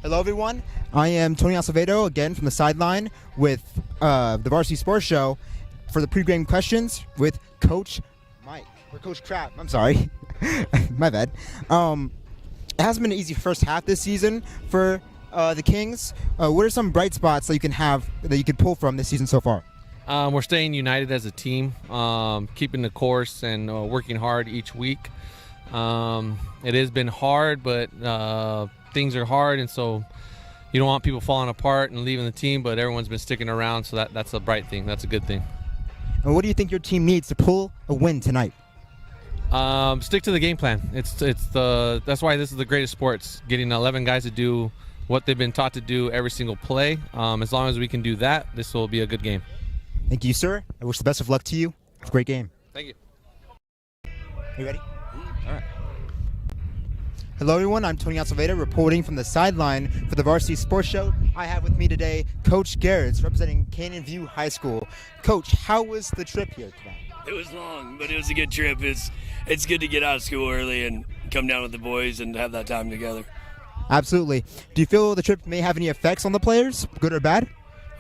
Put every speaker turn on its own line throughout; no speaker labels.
Hello, everyone. I am Tony Acevedo, again from the sideline with the Varsity Sports Show for the pregame questions with Coach Mike, or Coach Crap. I'm sorry. My bad. It hasn't been an easy first half this season for the Kings. What are some bright spots that you can pull from this season so far?
We're staying united as a team, keeping the course and working hard each week. It has been hard, but things are hard, and so you don't want people falling apart and leaving the team, but everyone's been sticking around, so that's a bright thing. That's a good thing.
And what do you think your team needs to pull a win tonight?
Stick to the game plan. That's why this is the greatest sports, getting 11 guys to do what they've been taught to do every single play. As long as we can do that, this will be a good game.
Thank you, sir. I wish the best of luck to you. It's a great game.
Thank you.
Are you ready? All right. Hello, everyone. I'm Tony Acevedo, reporting from the sideline for the Varsity Sports Show. I have with me today Coach Garretts, representing Canyon View High School. Coach, how was the trip here today?
It was long, but it was a good trip. It's good to get out of school early and come down with the boys and have that time together.
Absolutely. Do you feel the trip may have any effects on the players, good or bad?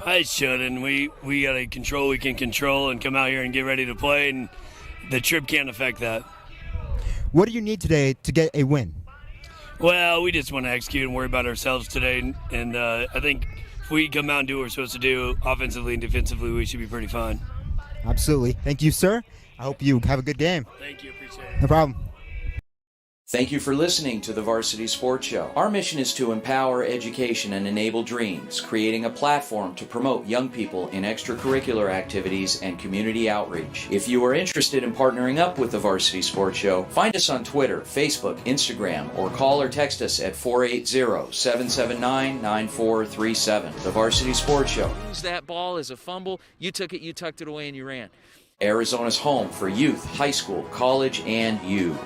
It shouldn't. We got to control what we can control and come out here and get ready to play, and the trip can't affect that.
What do you need today to get a win?
Well, we just want to execute and worry about ourselves today, and I think if we come out and do what we're supposed to do offensively and defensively, we should be pretty fine.
Absolutely. Thank you, sir. I hope you have a good game.
Thank you. Appreciate it.
No problem.
Thank you for listening to the Varsity Sports Show. Our mission is to empower education and enable dreams, creating a platform to promote young people in extracurricular activities and community outreach. If you are interested in partnering up with the Varsity Sports Show, find us on Twitter, Facebook, Instagram, or call or text us at 480-779-9437. The Varsity Sports Show.
Use that ball as a fumble. You took it, you tucked it away, and you ran.
Arizona's home for youth, high school, college, and you.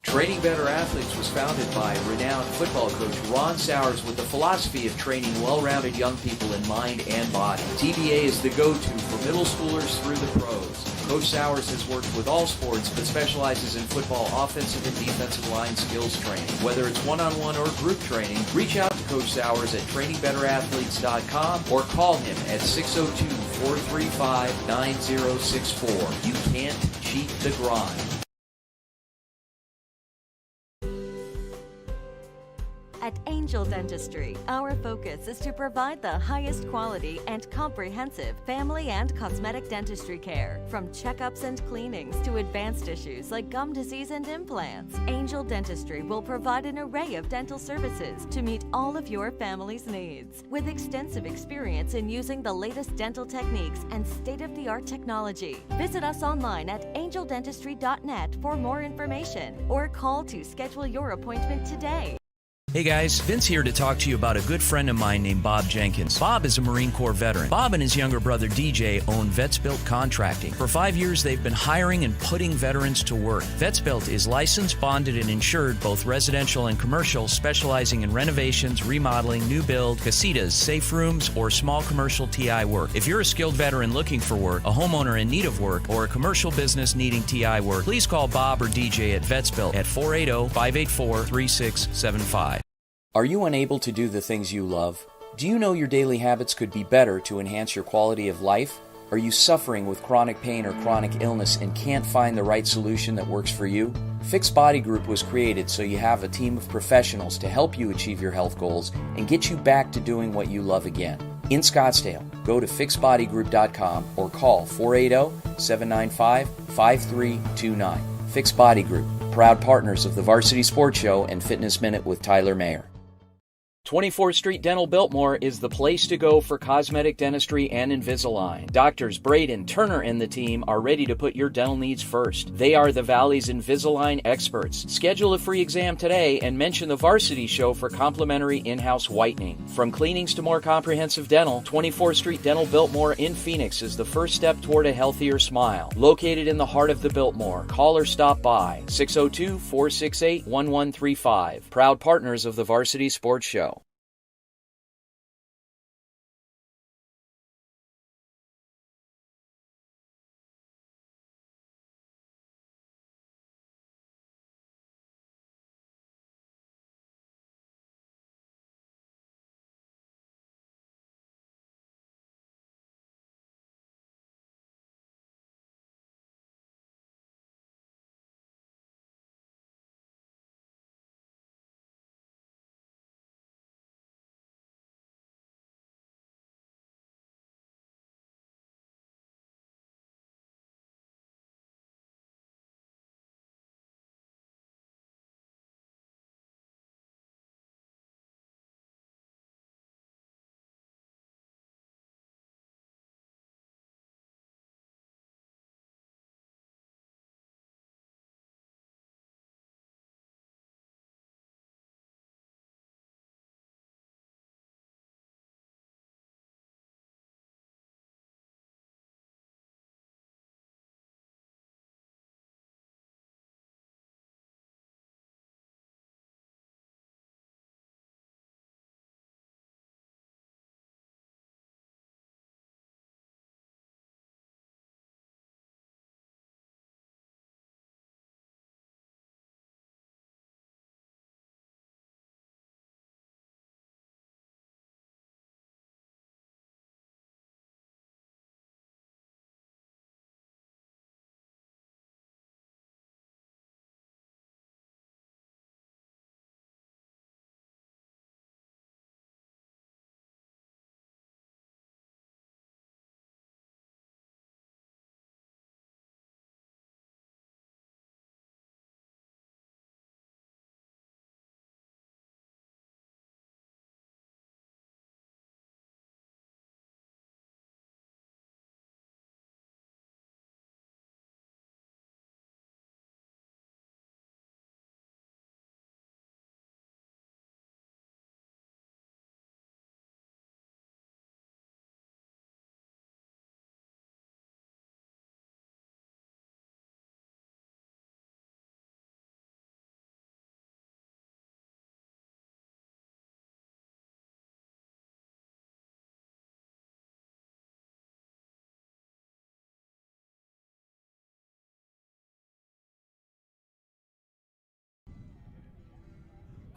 Training Better Athletes was founded by renowned football coach Ron Sowers with the philosophy of training well-rounded young people in mind and body. TBA is the go-to for middle schoolers through the pros. Coach Sowers has worked with all sports but specializes in football offensive and defensive line skills training. Whether it's one-on-one or group training, reach out to Coach Sowers at trainingbetterAthletes.com or call him at 602-435-9064. You can't cheat the grind.
At Angel Dentistry, our focus is to provide the highest quality and comprehensive family and cosmetic dentistry care. From checkups and cleanings to advanced issues like gum disease and implants, Angel Dentistry will provide an array of dental services to meet all of your family's needs. With extensive experience in using the latest dental techniques and state-of-the-art technology, visit us online at angeldentistry.net for more information or call to schedule your appointment today.
Hey guys, Vince here to talk to you about a good friend of mine named Bob Jenkins. Bob is a Marine Corps veteran. Bob and his younger brother DJ own Vets Built Contracting. For 5 years, they've been hiring and putting veterans to work. Vets Built is licensed, bonded, and insured, both residential and commercial, specializing in renovations, remodeling, new build, casitas, safe rooms, or small commercial TI work. If you're a skilled veteran looking for work, a homeowner in need of work, or a commercial business needing TI work, please call Bob or DJ at Vets Built at 480-584-3675.
Are you unable to do the things you love? Do you know your daily habits could be better to enhance your quality of life? Are you suffering with chronic pain or chronic illness and can't find the right solution that works for you? Fix Body Group was created so you have a team of professionals to help you achieve your health goals and get you back to doing what you love again. In Scottsdale, go to fixbodygroup.com or call 480-795-5329. Fix Body Group, proud partners of the Varsity Sports Show and Fitness Minute with Tyler Mayer. 24th Street Dental Biltmore is the place to go for cosmetic dentistry and Invisalign. Doctors Braden, Turner, and the team are ready to put your dental needs first. They are the Valley's Invisalign experts. Schedule a free exam today and mention the Varsity Show for complimentary in-house whitening. From cleanings to more comprehensive dental, 24th Street Dental Biltmore in Phoenix is the first step toward a healthier smile. Located in the heart of the Biltmore, call or stop by 602-468-1135. Proud partners of the Varsity Sports Show.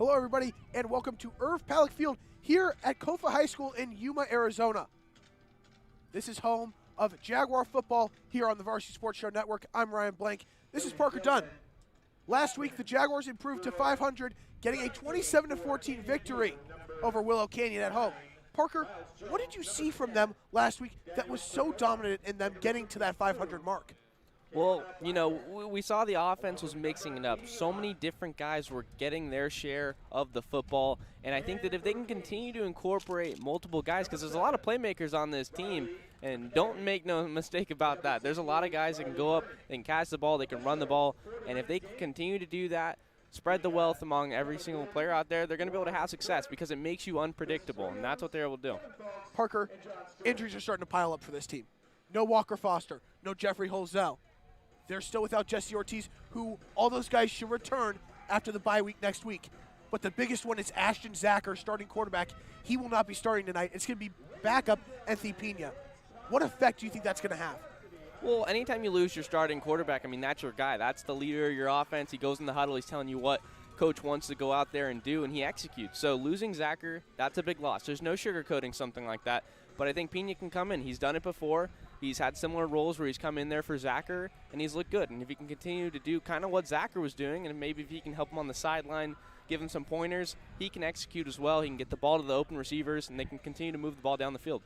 Hello, everybody, and welcome to Irv Palick Field here at Kofa High School in Yuma, Arizona. This is home of Jaguar football here on the Varsity Sports Show Network. I'm Ryan Blank. This is Parker Dunn. Last week, the Jaguars improved to 500, getting a 27-14 victory over Willow Canyon at home. Parker, what did you see from them last week that was so dominant in them getting to that 500 mark?
Well, you know, we saw the offense was mixing it up. So many different guys were getting their share of the football, and I think that if they can continue to incorporate multiple guys, because there's a lot of playmakers on this team, and don't make no mistake about that. There's a lot of guys that can go up, they can catch the ball, they can run the ball, and if they can continue to do that, spread the wealth among every single player out there, they're going to be able to have success because it makes you unpredictable, and that's what they're able to do.
Parker, injuries are starting to pile up for this team. No Walker Foster, no Jeffrey Holzell. They're still without Jesse Ortiz, who all those guys should return after the bye week next week. But the biggest one is Ashton Zacher, starting quarterback. He will not be starting tonight. It's going to be backup Anthony Pena. What effect do you think that's going to have?
Well, anytime you lose your starting quarterback, I mean, that's your guy. That's the leader of your offense. He goes in the huddle. He's telling you what coach wants to go out there and do, and he executes. So losing Zacher, that's a big loss. There's no sugarcoating something like that. But I think Pena can come in. He's done it before. He's had similar roles where he's come in there for Zacher, and he's looked good. And if he can continue to do kind of what Zacher was doing, and maybe if he can help him on the sideline, give him some pointers, he can execute as well. He can get the ball to the open receivers, and they can continue to move the ball down the field.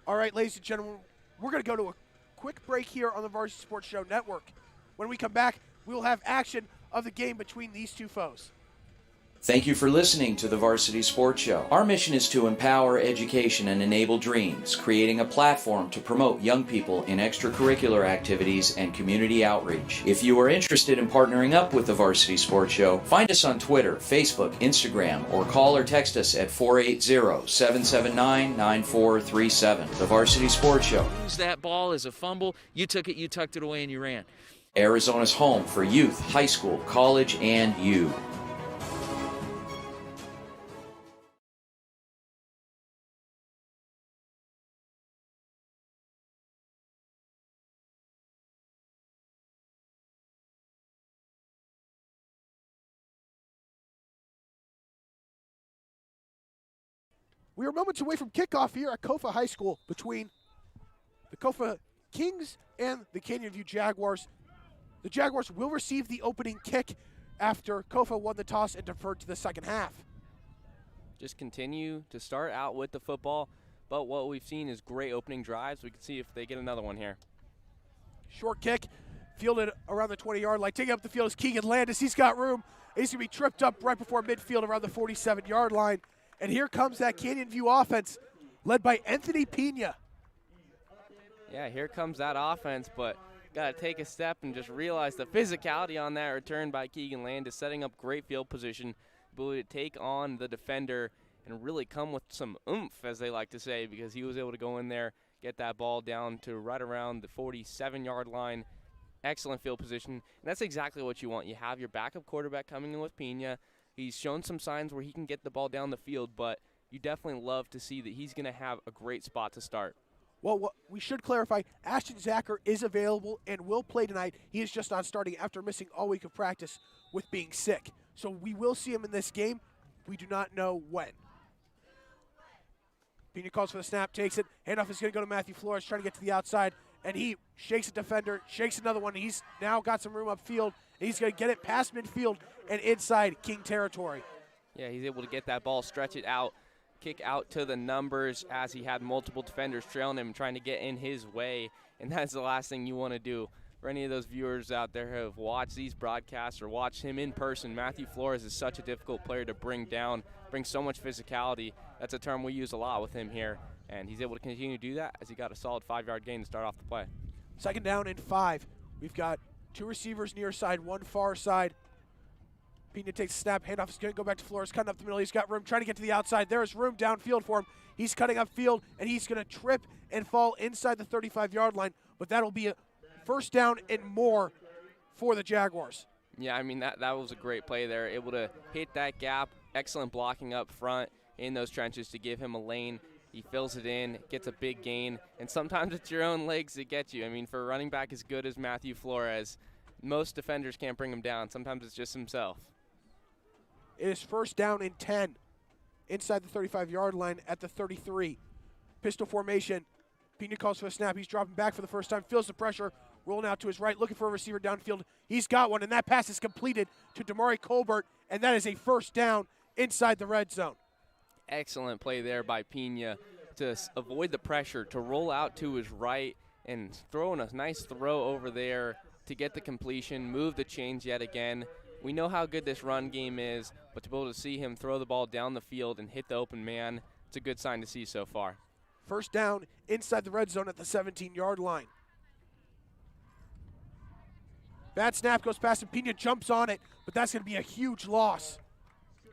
All right, ladies and gentlemen, we're going to go to a quick break here on the Varsity Sports Show Network. When we come back, we will have action of the game between these two foes.
Thank you for listening to the Varsity Sports Show. Our mission is to empower education and enable dreams, creating a platform to promote young people in extracurricular activities and community outreach. If you are interested in partnering up with the Varsity Sports Show, find us on Twitter, Facebook, Instagram, or call or text us at 480-779-9437. The Varsity Sports Show.
Use that ball as a fumble. You took it, you tucked it away, and you ran.
Arizona's home for youth, high school, college, and you.
We are moments away from kickoff here at Kofa High School between the Kofa Kings and the Canyon View Jaguars. The Jaguars will receive the opening kick after Kofa won the toss and deferred to the second half.
Just continue to start out with the football, but what we've seen is great opening drives. We can see if they get another one here.
Short kick, fielded around the 20-yard line. Taking up the field is Keegan Landis. He's got room. He's going to be tripped up right before midfield around the 47-yard line. And here comes that Canyon View offense led by Anthony Pena.
Yeah, here comes that offense, but got to take a step and just realize the physicality on that return by Keegan Landis, setting up great field position, ability to take on the defender and really come with some oomph, as they like to say, because he was able to go in there, get that ball down to right around the 47-yard line. Excellent field position, and that's exactly what you want. You have your backup quarterback coming in with Pena. He's shown some signs where he can get the ball down the field, but you definitely love to see that he's going to have a great spot to start.
Well, what we should clarify, Ashton Zacher is available and will play tonight. He is just not starting after missing all week of practice with being sick. So we will see him in this game. We do not know when. Pena calls for the snap, takes it. Handoff is going to go to Matthew Flores, trying to get to the outside. And he shakes a defender, shakes another one. He's now got some room upfield. And he's going to get it past midfield and inside King territory.
Yeah, he's able to get that ball, stretch it out, kick out to the numbers as he had multiple defenders trailing him, trying to get in his way. And that's the last thing you want to do. For any of those viewers out there who have watched these broadcasts or watched him in person, Matthew Flores is such a difficult player to bring down, brings so much physicality. That's a term we use a lot with him here. And he's able to continue to do that as he got a solid 5-yard gain to start off the play.
Second down and 5. We've got 2 receivers near side, 1 far side. Pena takes a snap. Handoff is going to go back to Flores, cutting up the middle. He's got room, trying to get to the outside. There is room downfield for him. He's cutting upfield, and he's going to trip and fall inside the 35-yard line. But that'll be a first down and more for the Jaguars.
Yeah, I mean, that was a great play there. Able to hit that gap. Excellent blocking up front in those trenches to give him a lane. He fills it in, gets a big gain, and sometimes it's your own legs that get you. I mean, for a running back as good as Matthew Flores, most defenders can't bring him down. Sometimes it's just himself.
It is first down and 10 inside the 35-yard line at the 33. Pistol formation. Pena calls for a snap. He's dropping back for the first time, feels the pressure, rolling out to his right, looking for a receiver downfield. He's got one, and that pass is completed to Damari Colbert, and that is a first down inside the red zone.
Excellent play there by Pena to avoid the pressure, to roll out to his right and throwing a nice throw over there to get the completion, move the chains yet again. We know how good this run game is, but to be able to see him throw the ball down the field and hit the open man, it's a good sign to see so far.
First down inside the red zone at the 17-yard line. Bad snap goes past and Pena jumps on it, but that's going to be a huge loss.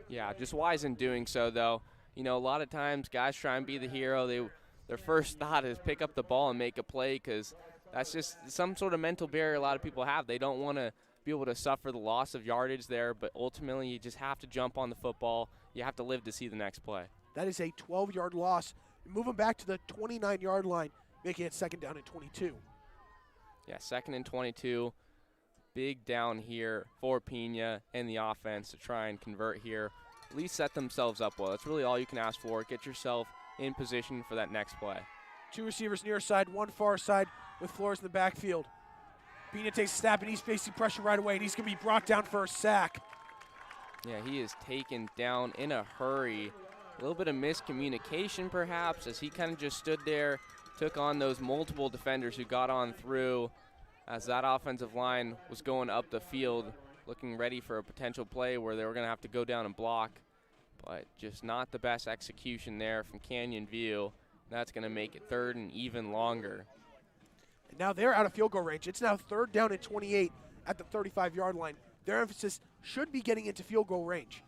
Yeah, just wise in doing so, though. You know, a lot of times guys try and be the hero. Their first thought is pick up the ball and make a play because that's just some sort of mental barrier a lot of people have. They don't want to be able to suffer the loss of yardage there, but ultimately you just have to jump on the football. You have to live to see the next play.
That is a 12-yard loss. Move him back to the 29-yard line, making it second down and 22.
Yeah, second and 22. Big down here for Pena and the offense to try and convert here. At least set themselves up well. That's really all you can ask for. Get yourself in position for that next play.
Two receivers near side, one far side with Flores in the backfield. Pena takes a snap, and he's facing pressure right away, and he's going to be brought down for a sack.
Yeah, he is taken down in a hurry. A little bit of miscommunication, perhaps, as he kind of just stood there, took on those multiple defenders who got on through as that offensive line was going up the field, looking ready for a potential play where they were going to have to go down and block. But just not the best execution there from Canyon View. That's going to make it third and even longer.
And now they're out of field goal range. It's now third down and 28 at the 35-yard line. Their emphasis should be getting into field goal range.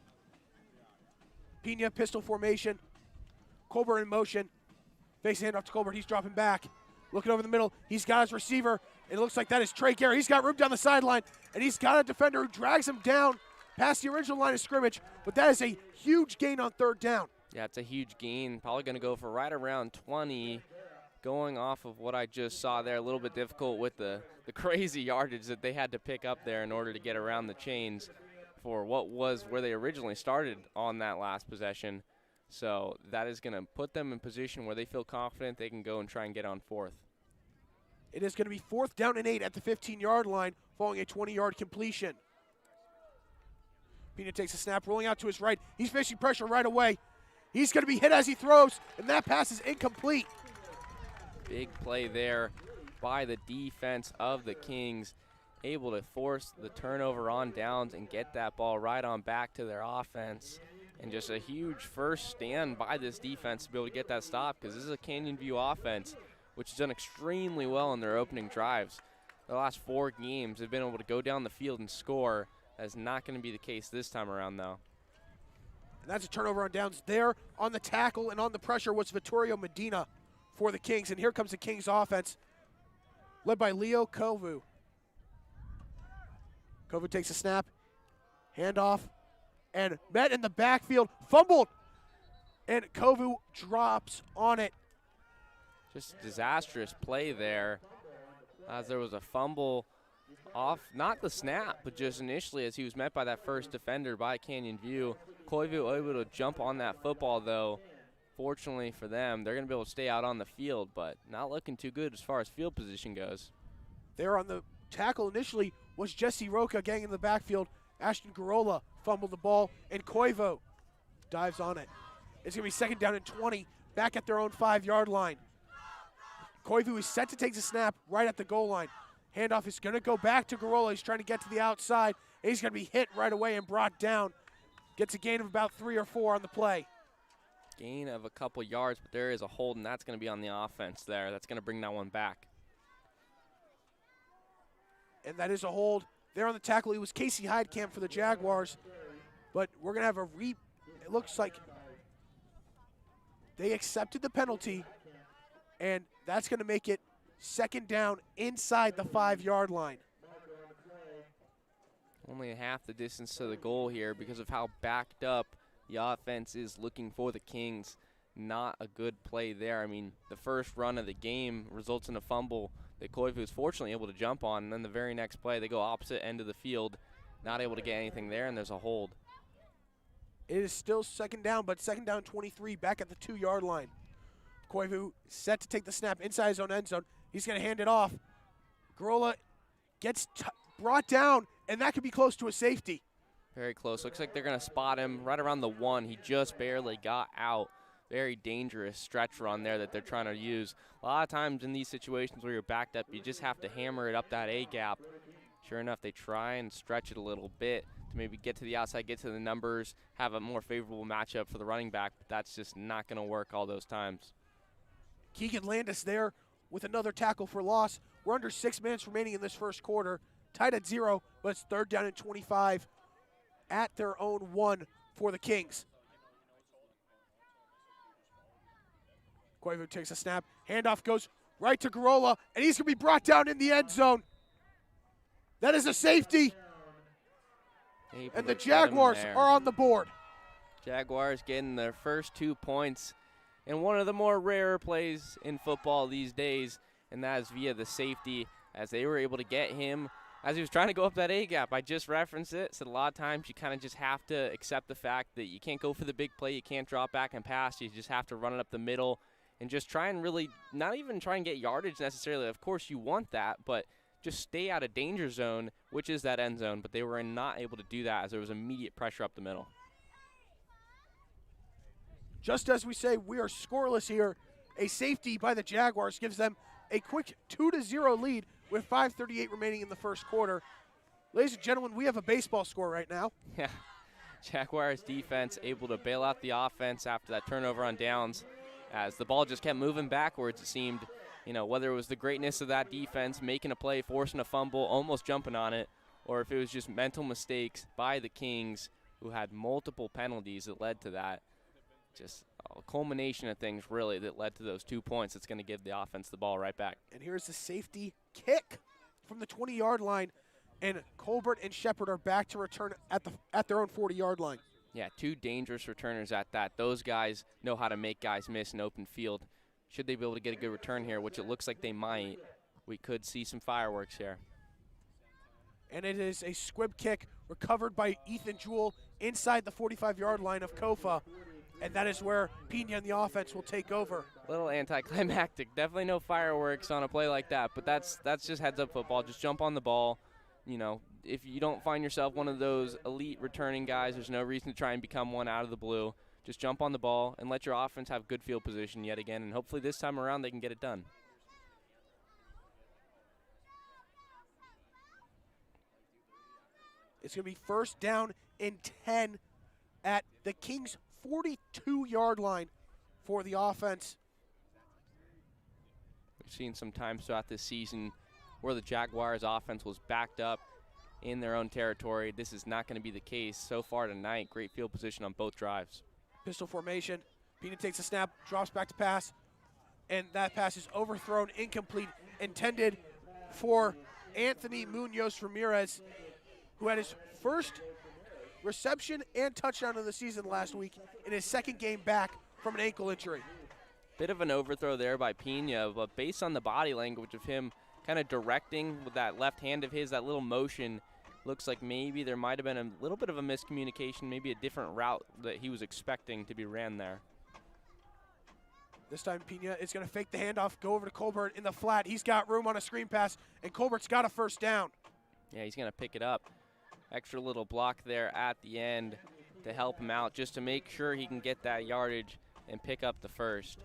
Pena, pistol formation. Colbert in motion. Facing handoff to Colbert. He's dropping back. Looking over the middle. He's got his receiver. It looks like that is Trey Garrett. He's got room down the sideline, and he's got a defender who drags him down past the original line of scrimmage. But that is a huge gain on third down.
Yeah, it's a huge gain. Probably going to go for right around 20. Going off of what I just saw there, a little bit difficult with the crazy yardage that they had to pick up there in order to get around the chains for what was where they originally started on that last possession. So that is going to put them in position where they feel confident they can go and try and get on fourth.
It is going to be fourth down and 8 at the 15-yard line following a 20-yard completion. Pena takes a snap, rolling out to his right. He's facing pressure right away. He's going to be hit as he throws, and that pass is incomplete.
Big play there by the defense of the Kings, able to force the turnover on downs and get that ball right on back to their offense. And just a huge first stand by this defense to be able to get that stop, because this is a Canyon View offense which has done extremely well in their opening drives. The last 4 games, they've been able to go down the field and score. That's not going to be the case this time around, though.
And that's a turnover on downs. There on the tackle and on the pressure was Vittorio Medina for the Kings. And here comes the Kings offense, led by Leo Kovu. Kovu takes a snap, handoff, and met in the backfield, fumbled, and Kovu drops on it.
Just disastrous play there, as there was a fumble off, not the snap, but just initially as he was met by that first defender by Canyon View. Koivu able to jump on that football, though. Fortunately for them, they're going to be able to stay out on the field, but not looking too good as far as field position goes.
There on the tackle initially was Jesse Roca gang in the backfield. Ashton Garola fumbled the ball, and Koivu dives on it. It's going to be second down and 20, back at their own 5-yard line. Koivu is set to take the snap right at the goal line. Handoff is going to go back to Garola. He's trying to get to the outside. And he's going to be hit right away and brought down. Gets a gain of about 3 or 4 on the play.
Gain of a couple yards, but there is a hold, and that's going to be on the offense there. That's going to bring that one back.
And that is a hold. There on the tackle, it was Casey Heidkamp for the Jaguars. But we're going to have it looks like they accepted the penalty, and that's going to make it second down inside the 5-yard line.
Only half the distance to the goal here because of how backed up the offense is looking for the Kings. Not a good play there. I mean, the first run of the game results in a fumble that Koivu is fortunately able to jump on, and then the very next play they go opposite end of the field, not able to get anything there, and there's a hold.
It is still second down, but second down 23 back at the 2-yard line. Koivu set to take the snap inside his own end zone. He's going to hand it off. Garola gets brought down, and that could be close to a safety.
Very close. Looks like they're going to spot him right around the 1. He just barely got out. Very dangerous stretch run there that they're trying to use. A lot of times in these situations where you're backed up, you just have to hammer it up that A gap. Sure enough, they try and stretch it a little bit to maybe get to the outside, get to the numbers, have a more favorable matchup for the running back, but that's just not going to work all those times.
Keegan Landis there with another tackle for loss. We're under 6 minutes remaining in this first quarter. Tied at 0, but it's third down and 25 at their own 1 for the Kings. Koivu takes a snap. Handoff goes right to Garola, and he's going to be brought down in the end zone. That is a safety. And the Jaguars are on the board.
Jaguars getting their first 2 points in one of the more rare plays in football these days, and that is via the safety, as they were able to get him as he was trying to go up that A-gap. I just referenced it. Said a lot of times you kind of just have to accept the fact that you can't go for the big play. You can't drop back and pass. You just have to run it up the middle and just try and really not even try and get yardage necessarily. Of course you want that, but just stay out of danger zone, which is that end zone. But they were not able to do that as there was immediate pressure up the middle.
Just as we say, we are scoreless here. A safety by the Jaguars gives them a quick 2-0 lead with 5:38 remaining in the first quarter. Ladies and gentlemen, we have a baseball score right now.
Yeah, Jaguars defense able to bail out the offense after that turnover on downs, as the ball just kept moving backwards, it seemed. You know, whether it was the greatness of that defense, making a play, forcing a fumble, almost jumping on it, or if it was just mental mistakes by the Kings, who had multiple penalties that led to that. Just a culmination of things, really, that led to those 2 points that's going to give the offense the ball right back.
And here's the safety kick from the 20-yard line, and Colbert and Shepard are back to return at their own 40-yard line.
Yeah, 2 dangerous returners at that. Those guys know how to make guys miss in open field. Should they be able to get a good return here, which it looks like they might, we could see some fireworks here.
And it is a squib kick recovered by Ethan Jewell inside the 45-yard line of Kofa. And that is where Pena and the offense will take over.
A little anticlimactic. Definitely no fireworks on a play like that, but that's just heads-up football. Just jump on the ball. You know, if you don't find yourself one of those elite returning guys, there's no reason to try and become one out of the blue. Just jump on the ball and let your offense have good field position yet again, and hopefully this time around they can get it done.
It's going to be first down and 10 at the Kings' 42-yard line for the offense.
We've seen some times throughout this season where the Jaguars' offense was backed up in their own territory. This is not going to be the case so far tonight. Great field position on both drives.
Pistol formation. Pena takes a snap, drops back to pass, and that pass is overthrown, incomplete, intended for Anthony Munoz Ramirez, who had his first reception and touchdown of the season last week in his second game back from an ankle injury.
Bit of an overthrow there by Pena, but based on the body language of him kind of directing with that left hand of his, that little motion, looks like maybe there might have been a little bit of a miscommunication, maybe a different route that he was expecting to be ran there.
This time Pena is going to fake the handoff, go over to Colbert in the flat. He's got room on a screen pass, and Colbert's got a first down.
Yeah, he's going to pick it up. Extra little block there at the end to help him out, just to make sure he can get that yardage and pick up the first.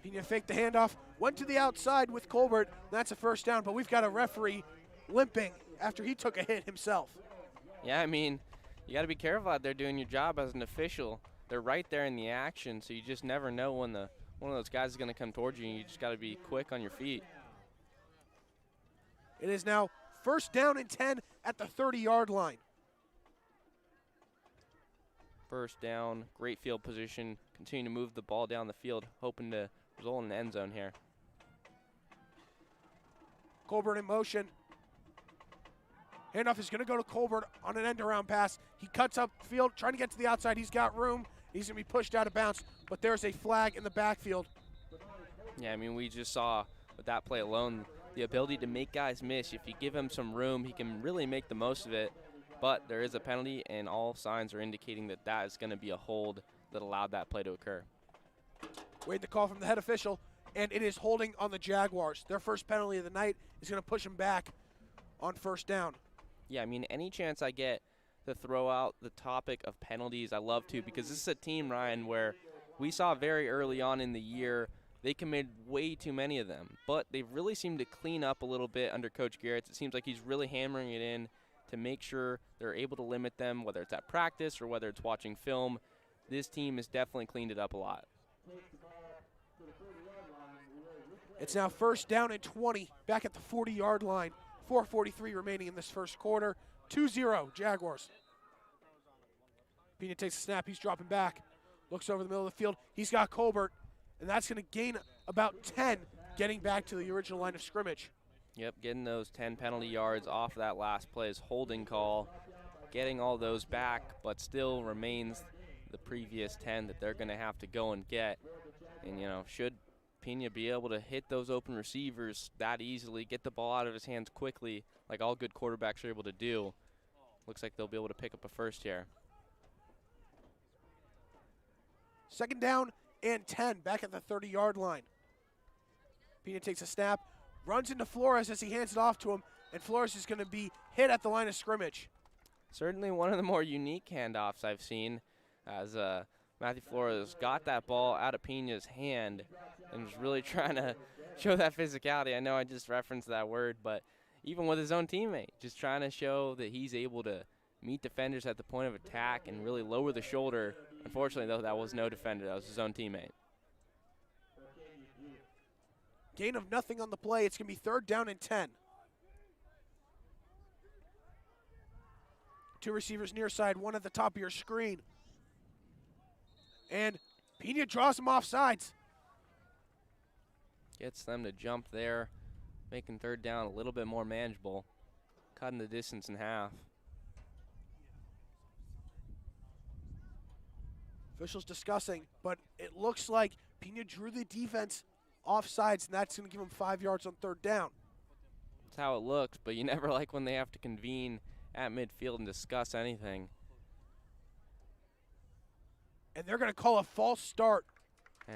Pena faked the handoff, went to the outside with Colbert. That's a first down, but we've got a referee limping after he took a hit himself.
Yeah, I mean, you got to be careful out there doing your job as an official. They're right there in the action, so you just never know when one of those guys is going to come towards you, and you just got to be quick on your feet.
It is now first down and 10 at the 30-yard line.
First down, great field position, continue to move the ball down the field, hoping to result in an end zone here.
Colbert in motion. Handoff is going to go to Colbert on an end-around pass. He cuts up field, trying to get to the outside. He's got room. He's going to be pushed out of bounds, but there's a flag in the backfield.
Yeah, I mean, we just saw with that play alone the ability to make guys miss. If you give him some room, he can really make the most of it. But there is a penalty, and all signs are indicating that that is going to be a hold that allowed that play to occur.
Waiting the call from the head official, and it is holding on the Jaguars. Their first penalty of the night is going to push them back on first down.
Yeah, I mean, any chance I get to throw out the topic of penalties, I love to, because this is a team, Ryan, where we saw very early on in the year they committed way too many of them. But they've really seemed to clean up a little bit under Coach Garrett. It seems like he's really hammering it in to make sure they're able to limit them, whether it's at practice or whether it's watching film. This team has definitely cleaned it up a lot.
It's now first down and 20, back at the 40-yard line. 4:43 remaining in this first quarter. 2-0 Jaguars. Pena takes a snap. He's dropping back. Looks over the middle of the field. He's got Colbert, and that's going to gain about 10, getting back to the original line of scrimmage.
Yep, getting those 10 penalty yards off that last play's holding call, getting all those back, but still remains the previous 10 that they're going to have to go and get. And, you know, should Pena be able to hit those open receivers that easily, get the ball out of his hands quickly, like all good quarterbacks are able to do, looks like they'll be able to pick up a first here.
Second down and 10, back at the 30-yard line. Pena takes a snap, runs into Flores as he hands it off to him, and Flores is going to be hit at the line of scrimmage.
Certainly one of the more unique handoffs I've seen, as Matthew Flores got that ball out of Pena's hand and was really trying to show that physicality. I know I just referenced that word, but even with his own teammate, just trying to show that he's able to meet defenders at the point of attack and really lower the shoulder. Unfortunately, though, that was no defender. That was his own teammate.
Gain of nothing on the play. It's going to be third down and 10. Two receivers near side, one at the top of your screen. And Pena draws him off sides.
Gets them to jump there, making third down a little bit more manageable, cutting the distance in half.
Officials discussing, but it looks like Pena drew the defense off sides, and that's going to give him 5 yards on third down.
That's how it looks, but you never like when they have to convene at midfield and discuss anything.
And they're going to call a false start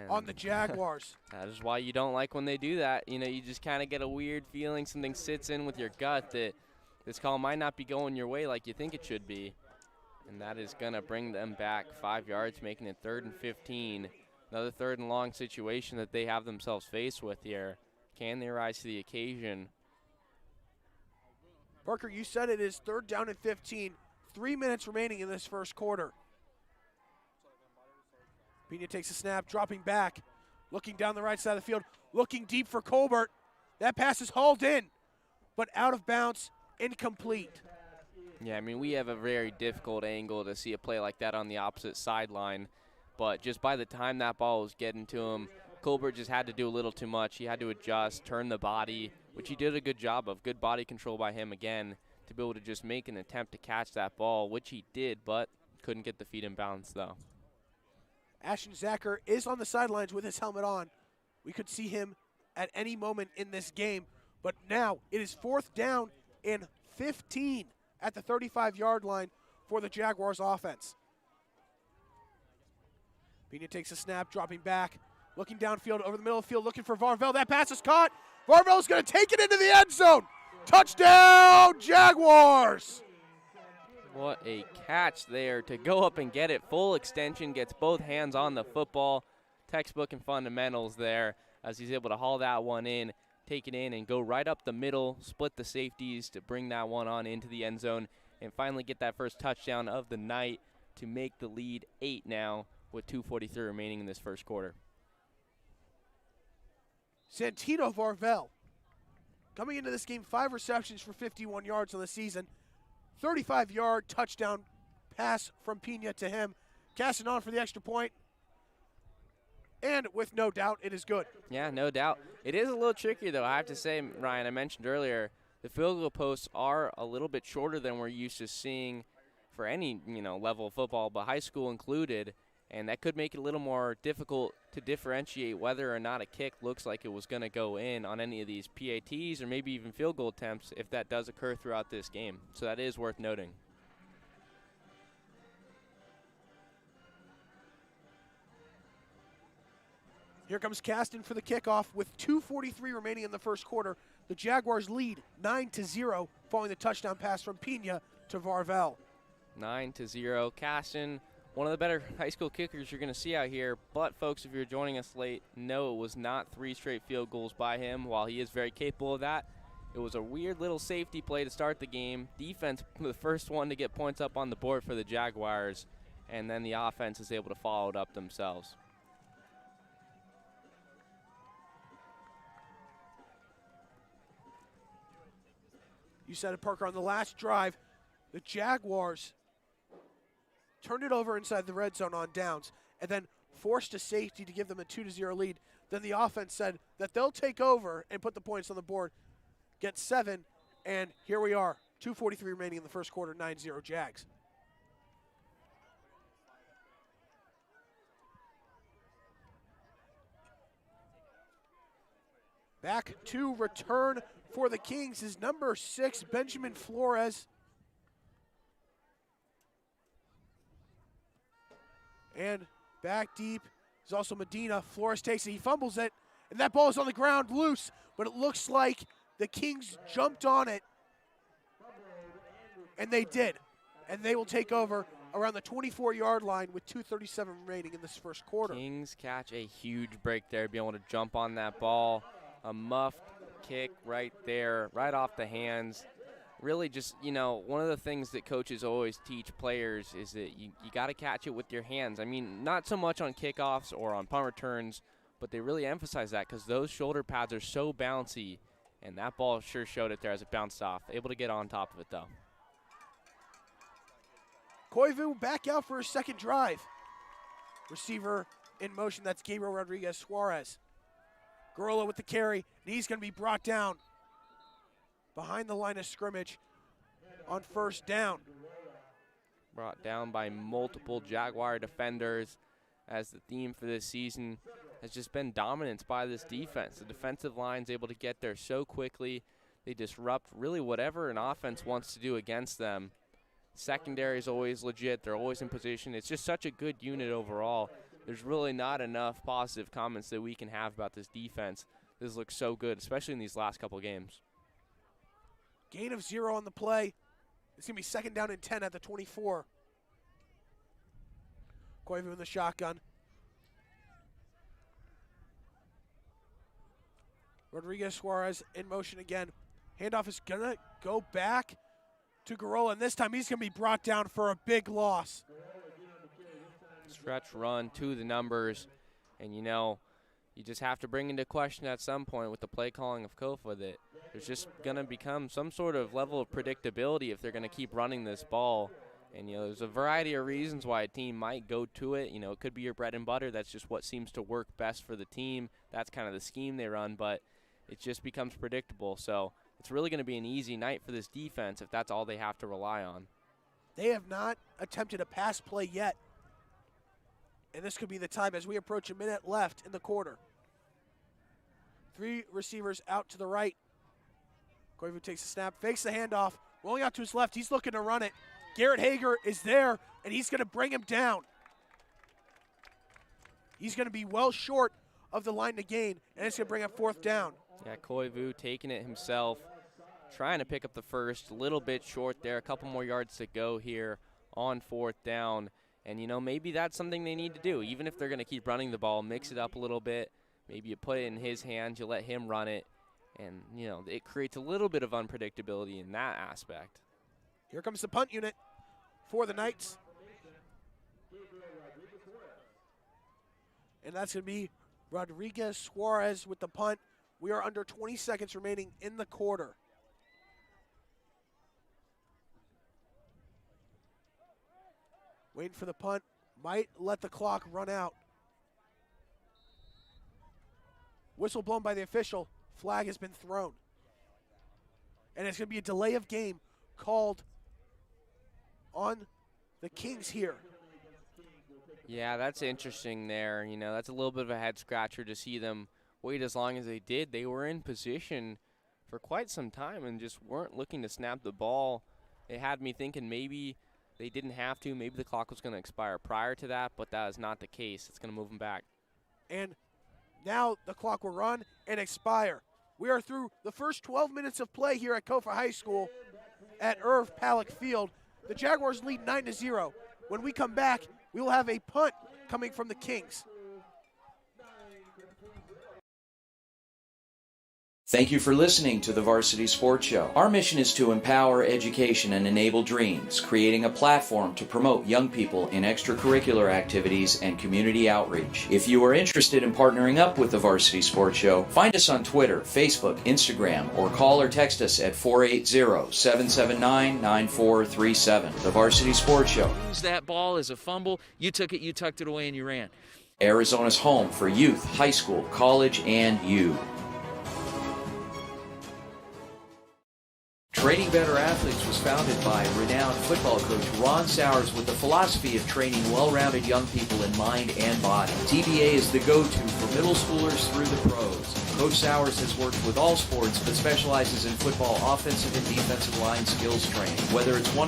on the Jaguars.
That is why you don't like when they do that. You know, you just kind of get a weird feeling, something sits in with your gut that this call might not be going your way like you think it should be. And that is going to bring them back 5 yards, making it 3rd and 15. Another 3rd and long situation that they have themselves faced with here. Can they rise to the occasion?
Parker, you said it is 3rd down and 15. 3 minutes remaining in this first quarter. Pena takes a snap, dropping back, looking down the right side of the field, looking deep for Colbert. That pass is hauled in, but out of bounds, incomplete.
Yeah, I mean, we have a very difficult angle to see a play like that on the opposite sideline, but just by the time that ball was getting to him, Colbert just had to do a little too much. He had to adjust, turn the body, which he did a good job of. Good body control by him again to be able to just make an attempt to catch that ball, which he did, but couldn't get the feet in bounds, though.
Ashton Zacher is on the sidelines with his helmet on. We could see him at any moment in this game, but now it is 4th down and 15 at the 35-yard line for the Jaguars offense. Pena takes a snap, dropping back, looking downfield over the middle of the field, looking for Varvel. That pass is caught. Varvel's going to take it into the end zone. Touchdown, Jaguars!
What a catch there to go up and get it. Full extension, gets both hands on the football. Textbook and fundamentals there as he's able to haul that one in, take it in, and go right up the middle, split the safeties to bring that one on into the end zone, and finally get that first touchdown of the night to make the lead 8 now with 2:43 remaining in this first quarter.
Santino Varvel coming into this game, 5 receptions for 51 yards on the season. 35-yard touchdown pass from Pena to him. Casting on for the extra point. And with no doubt, it is good.
Yeah, no doubt. It is a little trickier, though, I have to say, Ryan. I mentioned earlier, the field goal posts are a little bit shorter than we're used to seeing for any, level of football, but high school included. And that could make it a little more difficult to differentiate whether or not a kick looks like it was going to go in on any of these PATs or maybe even field goal attempts if that does occur throughout this game. So that is worth noting.
Here comes Caston for the kickoff with 2:43 remaining in the first quarter. The Jaguars lead 9-0 following the touchdown pass from Pena to Varvel.
9-0. Caston, one of the better high school kickers you're going to see out here. But, folks, if you're joining us late, no, it was not 3 straight field goals by him. While he is very capable of that, it was a weird little safety play to start the game. Defense, the first one to get points up on the board for the Jaguars, and then the offense is able to follow it up themselves.
You said it, Parker, on the last drive, the Jaguars turned it over inside the red zone on downs and then forced a safety to give them a 2-0 lead. Then the offense said that they'll take over and put the points on the board, get 7, and here we are, 2:43 remaining in the first quarter, 9-0 Jags. Back to return for the Kings is number 6, Benjamin Flores. And back deep is also Medina. Flores takes it, he fumbles it, and that ball is on the ground loose, but it looks like the Kings jumped on it, and they did. And they will take over around the 24-yard line with 2:37 remaining in this first quarter.
Kings catch a huge break there, being able to jump on that ball. A muffed kick right there, right off the hands. Really just, you know, one of the things that coaches always teach players is that you got to catch it with your hands. I mean, not so much on kickoffs or on punt returns, but they really emphasize that because those shoulder pads are so bouncy, and that ball sure showed it there as it bounced off. Able to get on top of it, though.
Koivu back out for his second drive. Receiver in motion, that's Gabriel Rodriguez Suarez. Garola with the carry, and he's going to be brought down behind the line of scrimmage on first down.
Brought down by multiple Jaguar defenders, as the theme for this season has just been dominance by this defense. The defensive line's able to get there so quickly. They disrupt really whatever an offense wants to do against them. Secondary is always legit. They're always in position. It's just such a good unit overall. There's really not enough positive comments that we can have about this defense. This looks so good, especially in these last couple games.
Gain of 0 on the play. It's going to be second down and 10 at the 24. Koivu in the shotgun. Rodriguez Suarez in motion again. Handoff is going to go back to Garola, and this time he's going to be brought down for a big loss.
Stretch run to the numbers, and you know, you just have to bring into question at some point with the play calling of Kofa that there's just going to become some sort of level of predictability if they're going to keep running this ball. And, you know, there's a variety of reasons why a team might go to it. You know, it could be your bread and butter. That's just what seems to work best for the team. That's kind of the scheme they run, but it just becomes predictable. So it's really going to be an easy night for this defense if that's all they have to rely on.
They have not attempted a pass play yet. And this could be the time as we approach a minute left in the quarter. 3 receivers out to the right. Koivu takes a snap, fakes the handoff, rolling out to his left. He's looking to run it. Garrett Hager is there, and he's going to bring him down. He's going to be well short of the line to gain, and it's going to bring up fourth down.
Yeah, Koivu taking it himself, trying to pick up the first, a little bit short there, a couple more yards to go here on fourth down. And, you know, maybe that's something they need to do. Even if they're going to keep running the ball, mix it up a little bit. Maybe you put it in his hands, you let him run it. And, you know, it creates a little bit of unpredictability in that aspect.
Here comes the punt unit for the Knights. And that's going to be Rodriguez Suarez with the punt. We are under 20 seconds remaining in the quarter. Waiting for the punt. Might let the clock run out. Whistle blown by the official. Flag has been thrown. And it's going to be a delay of game called on the Kings here.
Yeah, that's interesting there. You know, that's a little bit of a head scratcher to see them wait as long as they did. They were in position for quite some time and just weren't looking to snap the ball. It had me thinking maybe they didn't have to. Maybe the clock was going to expire prior to that, but that is not the case. It's going to move them back.
And Now the clock will run and expire. We are through the first 12 minutes of play here at Kofa High School at Irv Palak Field. The Jaguars lead 9-0. When we come back, we will have a punt coming from the Kings.
Thank you for listening to the Varsity Sports Show. Our mission is to empower education and enable dreams, creating a platform to promote young people in extracurricular activities and community outreach. If you are interested in partnering up with the Varsity Sports Show, find us on Twitter, Facebook, Instagram, or call or text us at 480-779-9437. The Varsity Sports Show.
Use that ball as a fumble. You took it, you tucked it away, and you ran.
Arizona's home for youth, high school, college, and you. Training Better Athletes was founded by renowned football coach Ron Sowers with the philosophy of training well-rounded young people in mind and body. TBA is the go-to for middle schoolers through the pros. Coach Sowers has worked with all sports but specializes in football offensive and defensive line skills training. Whether it's one...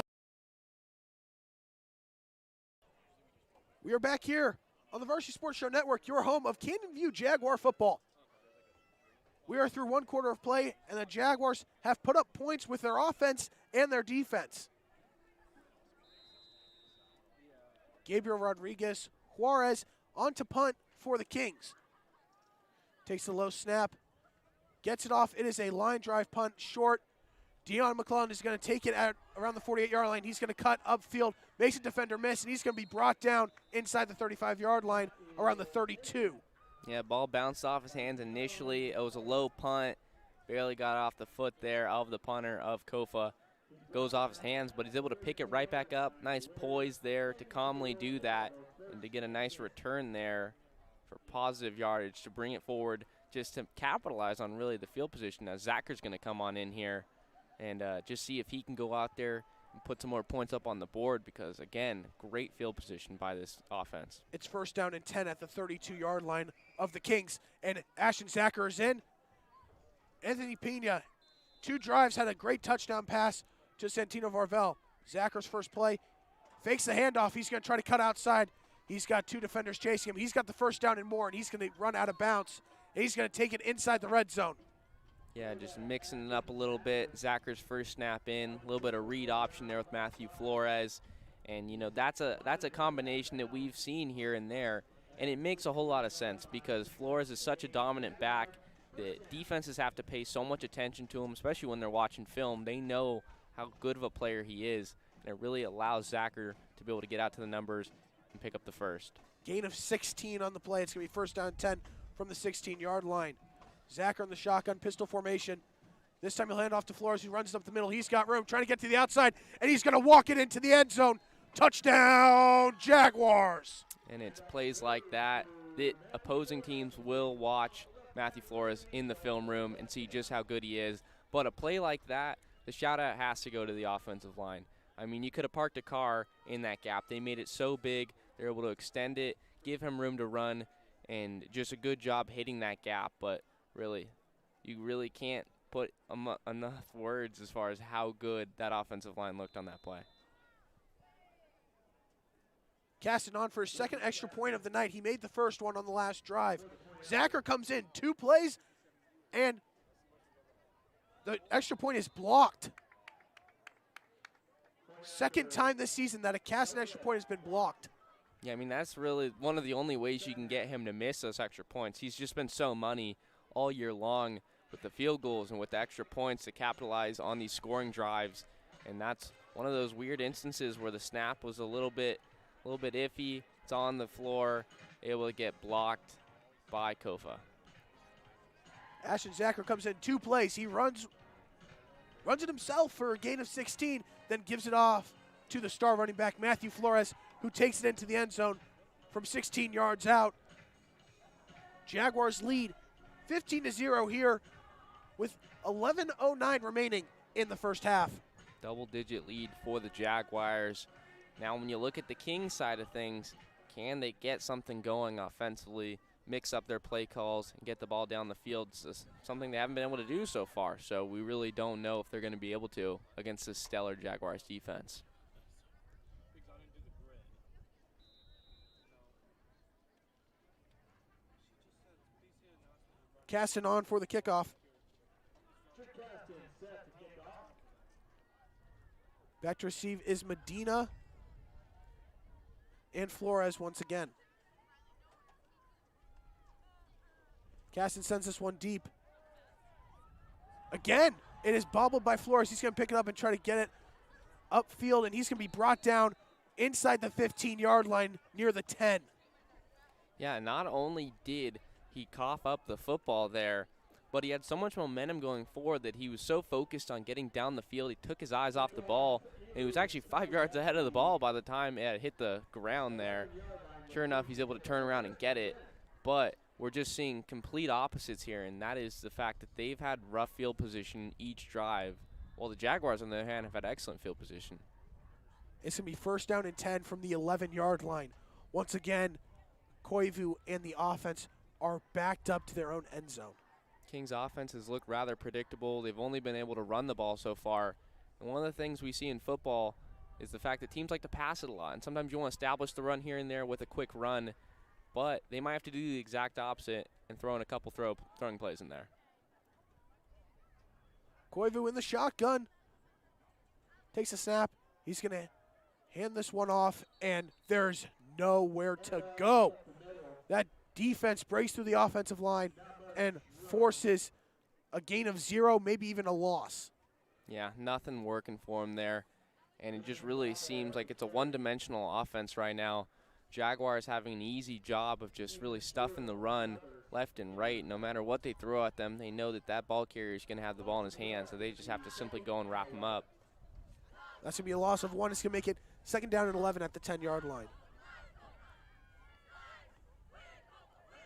We are back here on the Varsity Sports Show Network, your home of Canyon View Jaguar football. We are through one quarter of play, and the Jaguars have put up points with their offense and their defense. Gabriel Rodriguez Juarez on to punt for the Kings. Takes the low snap, gets it off. It is a line drive punt short. Deion McClellan is going to take it out around the 48-yard line. He's going to cut upfield, makes a defender miss, and he's going to be brought down inside the 35-yard line around the 32.
Yeah, ball bounced off his hands initially. It was a low punt. Barely got off the foot there of the punter of Kofa. Goes off his hands, but he's able to pick it right back up. Nice poise there to calmly do that and to get a nice return there for positive yardage to bring it forward just to capitalize on really the field position. Now Zachar's going to come on in here and just see if he can go out there and put some more points up on the board because, again, great field position by this offense.
It's first down and 10 at the 32-yard line of the Kings. And Ashton Zachar is in. Anthony Pena, 2 drives, had a great touchdown pass to Santino Varvel. Zachar's first play, fakes the handoff. He's going to try to cut outside. He's got 2 defenders chasing him. He's got the first down and more, and he's going to run out of bounds. And he's going to take it inside the red zone.
Yeah, just mixing it up a little bit. Zachar's first snap in, a little bit of read option there with Matthew Flores. And, you know, that's a combination that we've seen here and there. And it makes a whole lot of sense because Flores is such a dominant back that defenses have to pay so much attention to him, especially when they're watching film. They know how good of a player he is, and it really allows Zachar to be able to get out to the numbers and pick up the first.
Gain of 16 on the play. It's going to be first down 10 from the 16-yard line. Zachar in the shotgun pistol formation. This time he'll hand off to Flores, who runs up the middle. He's got room, trying to get to the outside, and he's going to walk it into the end zone. Touchdown, Jaguars!
And it's plays like that that opposing teams will watch Matthew Flores in the film room and see just how good he is. But a play like that, the shout-out has to go to the offensive line. I mean, you could have parked a car in that gap. They made it so big. They're able to extend it, give him room to run, and just a good job hitting that gap. But really, you really can't put enough words as far as how good that offensive line looked on that play.
Casting on for his second extra point of the night. He made the first one on the last drive. Zachar comes in, 2 plays, and the extra point is blocked. Second time this season that a cast and extra point has been blocked.
Yeah, I mean, that's really one of the only ways you can get him to miss those extra points. He's just been so money all year long with the field goals and with the extra points to capitalize on these scoring drives. And that's one of those weird instances where the snap was a little bit iffy. It's on the floor, able to get blocked by Kofa.
Ashton Zachar comes in, 2 plays. He runs it himself for a gain of 16, then gives it off to the star running back, Matthew Flores, who takes it into the end zone from 16 yards out. Jaguars lead 15-0 here with 11:09 remaining in the first half.
Double-digit lead for the Jaguars. Now, when you look at the Kings side of things, can they get something going offensively, mix up their play calls, and get the ball down the field? It's something they haven't been able to do so far, so we really don't know if they're going to be able to against this stellar Jaguars defense.
Caston on for the kickoff. Back to receive is Medina and Flores once again. Caston sends this one deep. Again, it is bobbled by Flores. He's going to pick it up and try to get it upfield, and he's going to be brought down inside the 15-yard line near the 10.
Yeah, not only did he cough up the football there, but he had so much momentum going forward that he was so focused on getting down the field, he took his eyes off the ball. And he was actually 5 yards ahead of the ball by the time it hit the ground there. Sure enough, he's able to turn around and get it. But we're just seeing complete opposites here, and that is the fact that they've had rough field position each drive, while the Jaguars, on the other hand, have had excellent field position.
It's going to be first down and 10 from the 11-yard line. Once again, Koivu and the offense are backed up to their own end zone.
Kings' offense has looked rather predictable. They've only been able to run the ball so far. And one of the things we see in football is the fact that teams like to pass it a lot. And sometimes you want to establish the run here and there with a quick run, but they might have to do the exact opposite and throw in a couple throwing plays in there.
Koivu in the shotgun. Takes a snap. He's going to hand this one off, and there's nowhere to go. That defense breaks through the offensive line and forces a gain of 0, maybe even a loss.
Yeah, nothing working for him there. And it just really seems like it's a one-dimensional offense right now. Jaguars having an easy job of just really stuffing the run left and right. No matter what they throw at them, they know that that ball carrier is going to have the ball in his hand, so they just have to simply go and wrap him up.
That's going to be a loss of 1. It's going to make it second down and 11 at the 10-yard line.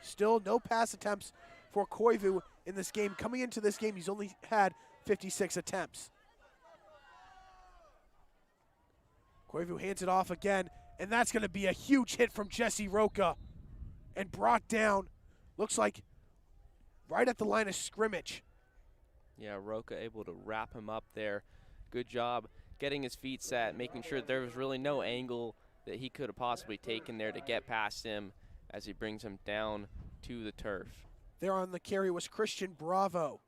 Still no pass attempts for Koivu in this game. Coming into this game, he's only had 56 attempts. Koivu hands it off again, and that's going to be a huge hit from Jesse Roca and brought down, looks like, right at the line of scrimmage.
Yeah, Roca able to wrap him up there. Good job getting his feet set, making sure there was really no angle that he could have possibly taken there to get past him as he brings him down to the turf.
There on the carry was Christian Bravo.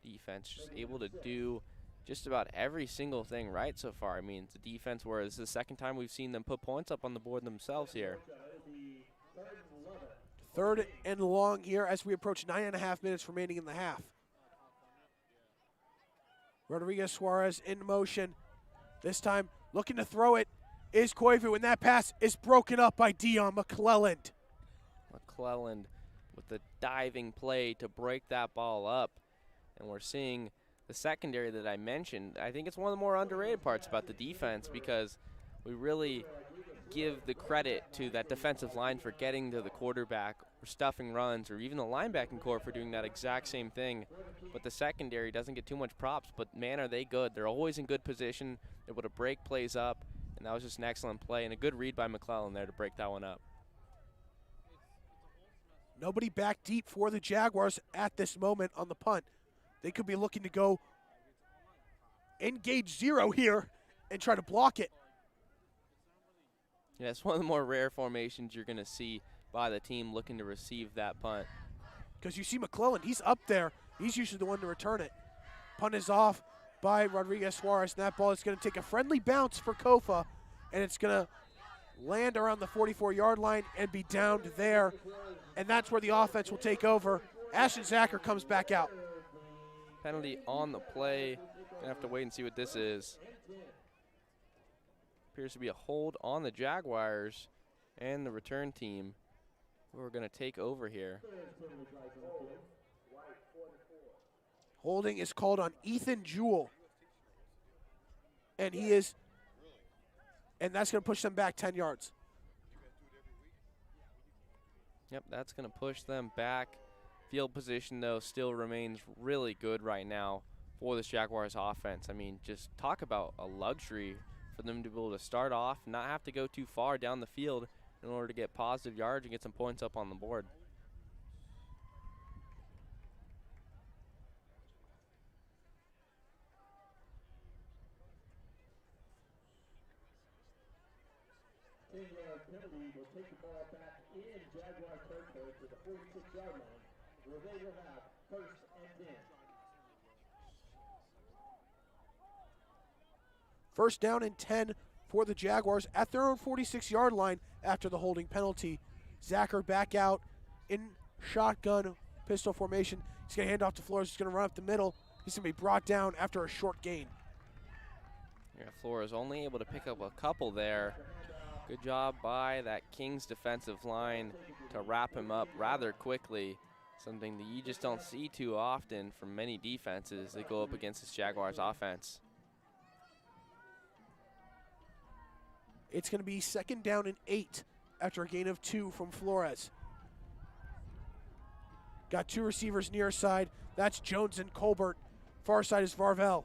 Defense just able to do just about every single thing right so far. I mean, it's a defense where this is the second time we've seen them put points up on the board themselves here.
Third and long here as we approach 9.5 minutes remaining in the half. Rodriguez Suarez in motion. This time looking to throw it is Koivu, and that pass is broken up by Dion McClelland.
McClelland with the diving play to break that ball up. And we're seeing the secondary that I mentioned. I think it's one of the more underrated parts about the defense because we really give the credit to that defensive line for getting to the quarterback or stuffing runs, or even the linebacking core for doing that exact same thing. But the secondary doesn't get too much props, but man, are they good. They're always in good position, able to break plays up, and that was just an excellent play and a good read by McClellan there to break that one up.
Nobody back deep for the Jaguars at this moment on the punt. They could be looking to go engage 0 here and try to block it.
Yeah, it's one of the more rare formations you're going to see by the team looking to receive that punt.
Because you see McClellan, he's up there. He's usually the one to return it. Punt is off by Rodriguez Suarez, and that ball is going to take a friendly bounce for Kofa, and it's going to land around the 44-yard line and be downed there. And that's where the offense will take over. Ashton Zacher comes back out.
Penalty on the play. Gonna have to wait and see what this is. Appears to be a hold on the Jaguars and the return team who are gonna take over here.
Holding is called on Ethan Jewell. And that's gonna push them back 10 yards.
Yep, that's gonna push them back. Field position, though, still remains really good right now for this Jaguars offense. I mean, just talk about a luxury for them to be able to start off, not have to go too far down the field in order to get positive yards and get some points up on the board.
First down and 10 for the Jaguars at their own 46-yard line after the holding penalty. Zacher back out in shotgun pistol formation. He's going to hand off to Flores. He's going to run up the middle. He's going to be brought down after a short gain.
Yeah, Flores only able to pick up a couple there. Good job by that Kings defensive line to wrap him up rather quickly. Something that you just don't see too often from many defenses that go up against this Jaguars offense.
It's going to be second down and 8 after a gain of 2 from Flores. Got 2 receivers near side. That's Jones and Colbert. Far side is Varvel.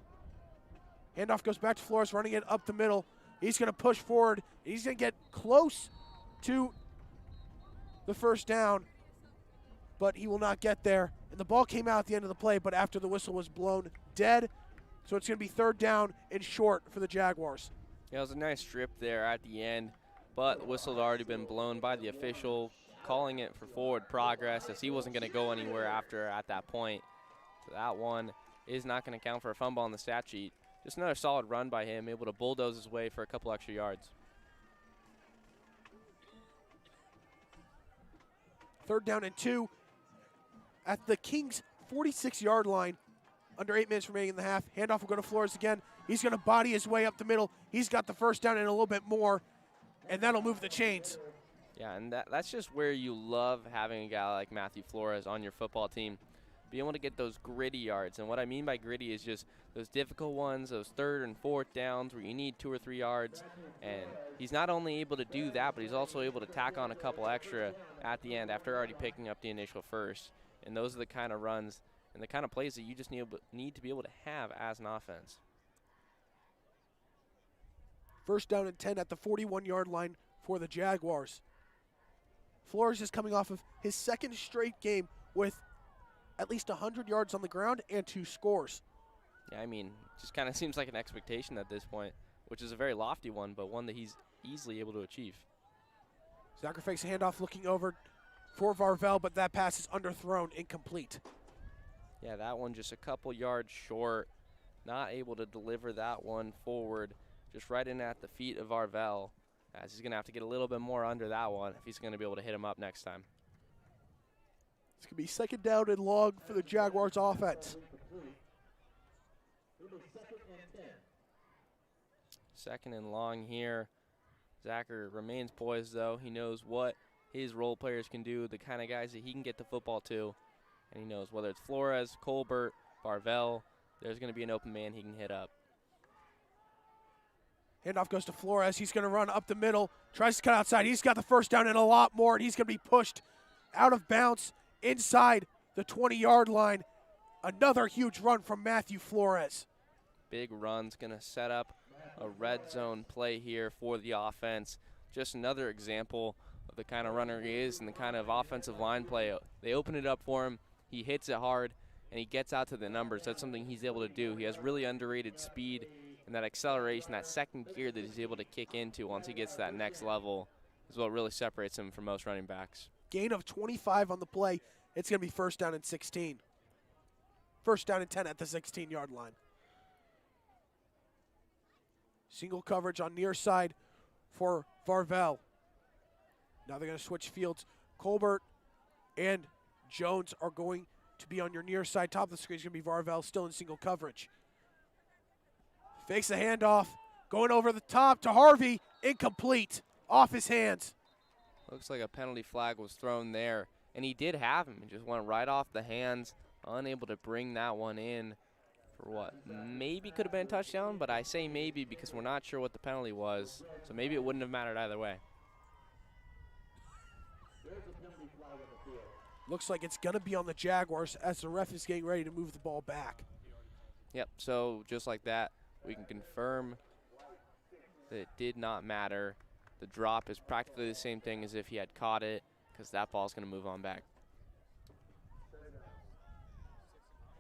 Handoff goes back to Flores, running it up the middle. He's going to push forward. He's going to get close to the first down, but he will not get there. And the ball came out at the end of the play, but after the whistle was blown dead. So it's going to be third down and short for the Jaguars.
Yeah, it was a nice strip there at the end, but the whistle had already been blown by the official, calling it for forward progress as he wasn't going to go anywhere after at that point. So that one is not going to count for a fumble on the stat sheet. Just another solid run by him, able to bulldoze his way for a couple extra yards.
Third down and 2 at the Kings' 46-yard line. Under 8 minutes remaining in the half. Handoff will go to Flores again. He's going to body his way up the middle. He's got the first down and a little bit more, and that'll move the chains.
Yeah, and that's just where you love having a guy like Matthew Flores on your football team. Being able to get those gritty yards. And what I mean by gritty is just those difficult ones, those third and fourth downs where you need 2 or 3 yards. And he's not only able to do that, but he's also able to tack on a couple extra at the end after already picking up the initial first. And those are the kind of runs and the kind of plays that you just need to be able to have as an offense.
First down and 10 at the 41-yard line for the Jaguars. Flores is coming off of his second straight game with at least 100 yards on the ground and 2 scores.
Yeah, I mean, just kind of seems like an expectation at this point, which is a very lofty one, but one that he's easily able to achieve.
Zacher fakes a handoff looking over for Varvel, but that pass is underthrown, incomplete.
Yeah, that one just a couple yards short. Not able to deliver that one forward, just right in at the feet of Varvel, as he's going to have to get a little bit more under that one if he's going to be able to hit him up next time.
It's going to be second down and long for the Jaguars offense.
Second and long here. Zacher remains poised, though. He knows what his role players can do, the kind of guys that he can get the football to. And he knows whether it's Flores, Colbert, Varvel, there's going to be an open man he can hit up.
Handoff goes to Flores. He's going to run up the middle, tries to cut outside. He's got the first down and a lot more, and he's going to be pushed out of bounds inside the 20-yard line. Another huge run from Matthew Flores.
Big run's going to set up a red zone play here for the offense. Just another example of the kind of runner he is and the kind of offensive line play. They open it up for him. He hits it hard, and he gets out to the numbers. That's something he's able to do. He has really underrated speed, and that acceleration, that second gear that he's able to kick into once he gets to that next level is what really separates him from most running backs.
Gain of 25 on the play. It's going to be first down and 16. First down and 10 at the 16-yard line. Single coverage on near side for Varvel. Now they're going to switch fields. Colbert and Jones are going to be on your near side. Top of the screen is going to be Varvel, still in single coverage. Fakes the handoff. Going over the top to Harvey. Incomplete. Off his hands.
Looks like a penalty flag was thrown there. And he did have him. He just went right off the hands. Unable to bring that one in for what maybe could have been a touchdown. But I say maybe because we're not sure what the penalty was. So maybe it wouldn't have mattered either way.
Looks like it's going to be on the Jaguars as the ref is getting ready to move the ball back.
Yep, so just like that, we can confirm that it did not matter. The drop is practically the same thing as if he had caught it because that ball's going to move on back.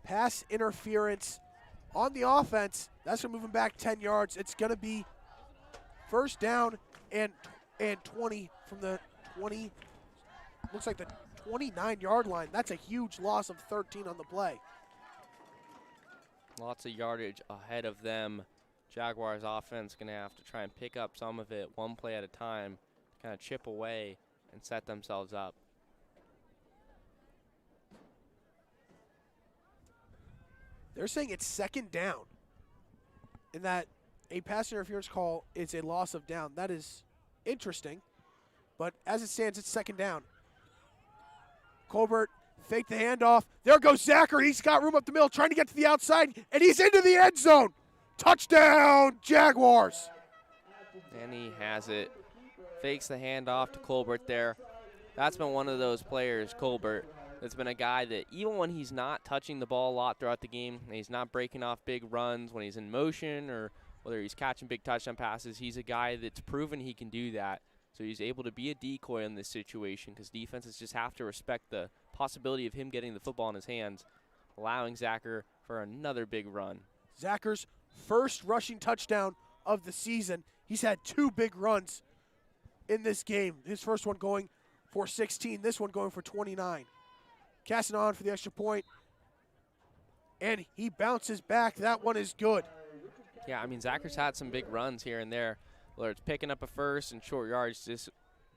Pass interference on the offense. That's going to move him back 10 yards. It's going to be first down and and 20 from the 20, looks like the 29-yard line. That's a huge loss of 13 on the play.
Lots of yardage ahead of them. Jaguars offense going to have to try and pick up some of it one play at a time, kind of chip away and set themselves up.
They're saying it's second down, and that a pass interference call is a loss of down. That is interesting, but as it stands, it's second down. Colbert fake the handoff. There goes Zacher. He's got room up the middle, trying to get to the outside, and he's into the end zone. Touchdown, Jaguars.
And he has it. Fakes the handoff to Colbert there. That's been one of those players, Colbert, that's been a guy that even when he's not touching the ball a lot throughout the game, and he's not breaking off big runs when he's in motion or whether he's catching big touchdown passes, he's a guy that's proven he can do that. So he's able to be a decoy in this situation because defenses just have to respect the possibility of him getting the football in his hands, allowing Zacher for another big run.
Zacher's first rushing touchdown of the season. He's had 2 big runs in this game. His first one going for 16, this one going for 29. Casting on for the extra point, and he bounces back. That one is good.
Yeah, I mean, Zacher's had some big runs here and there, whether it's picking up a first in short yards,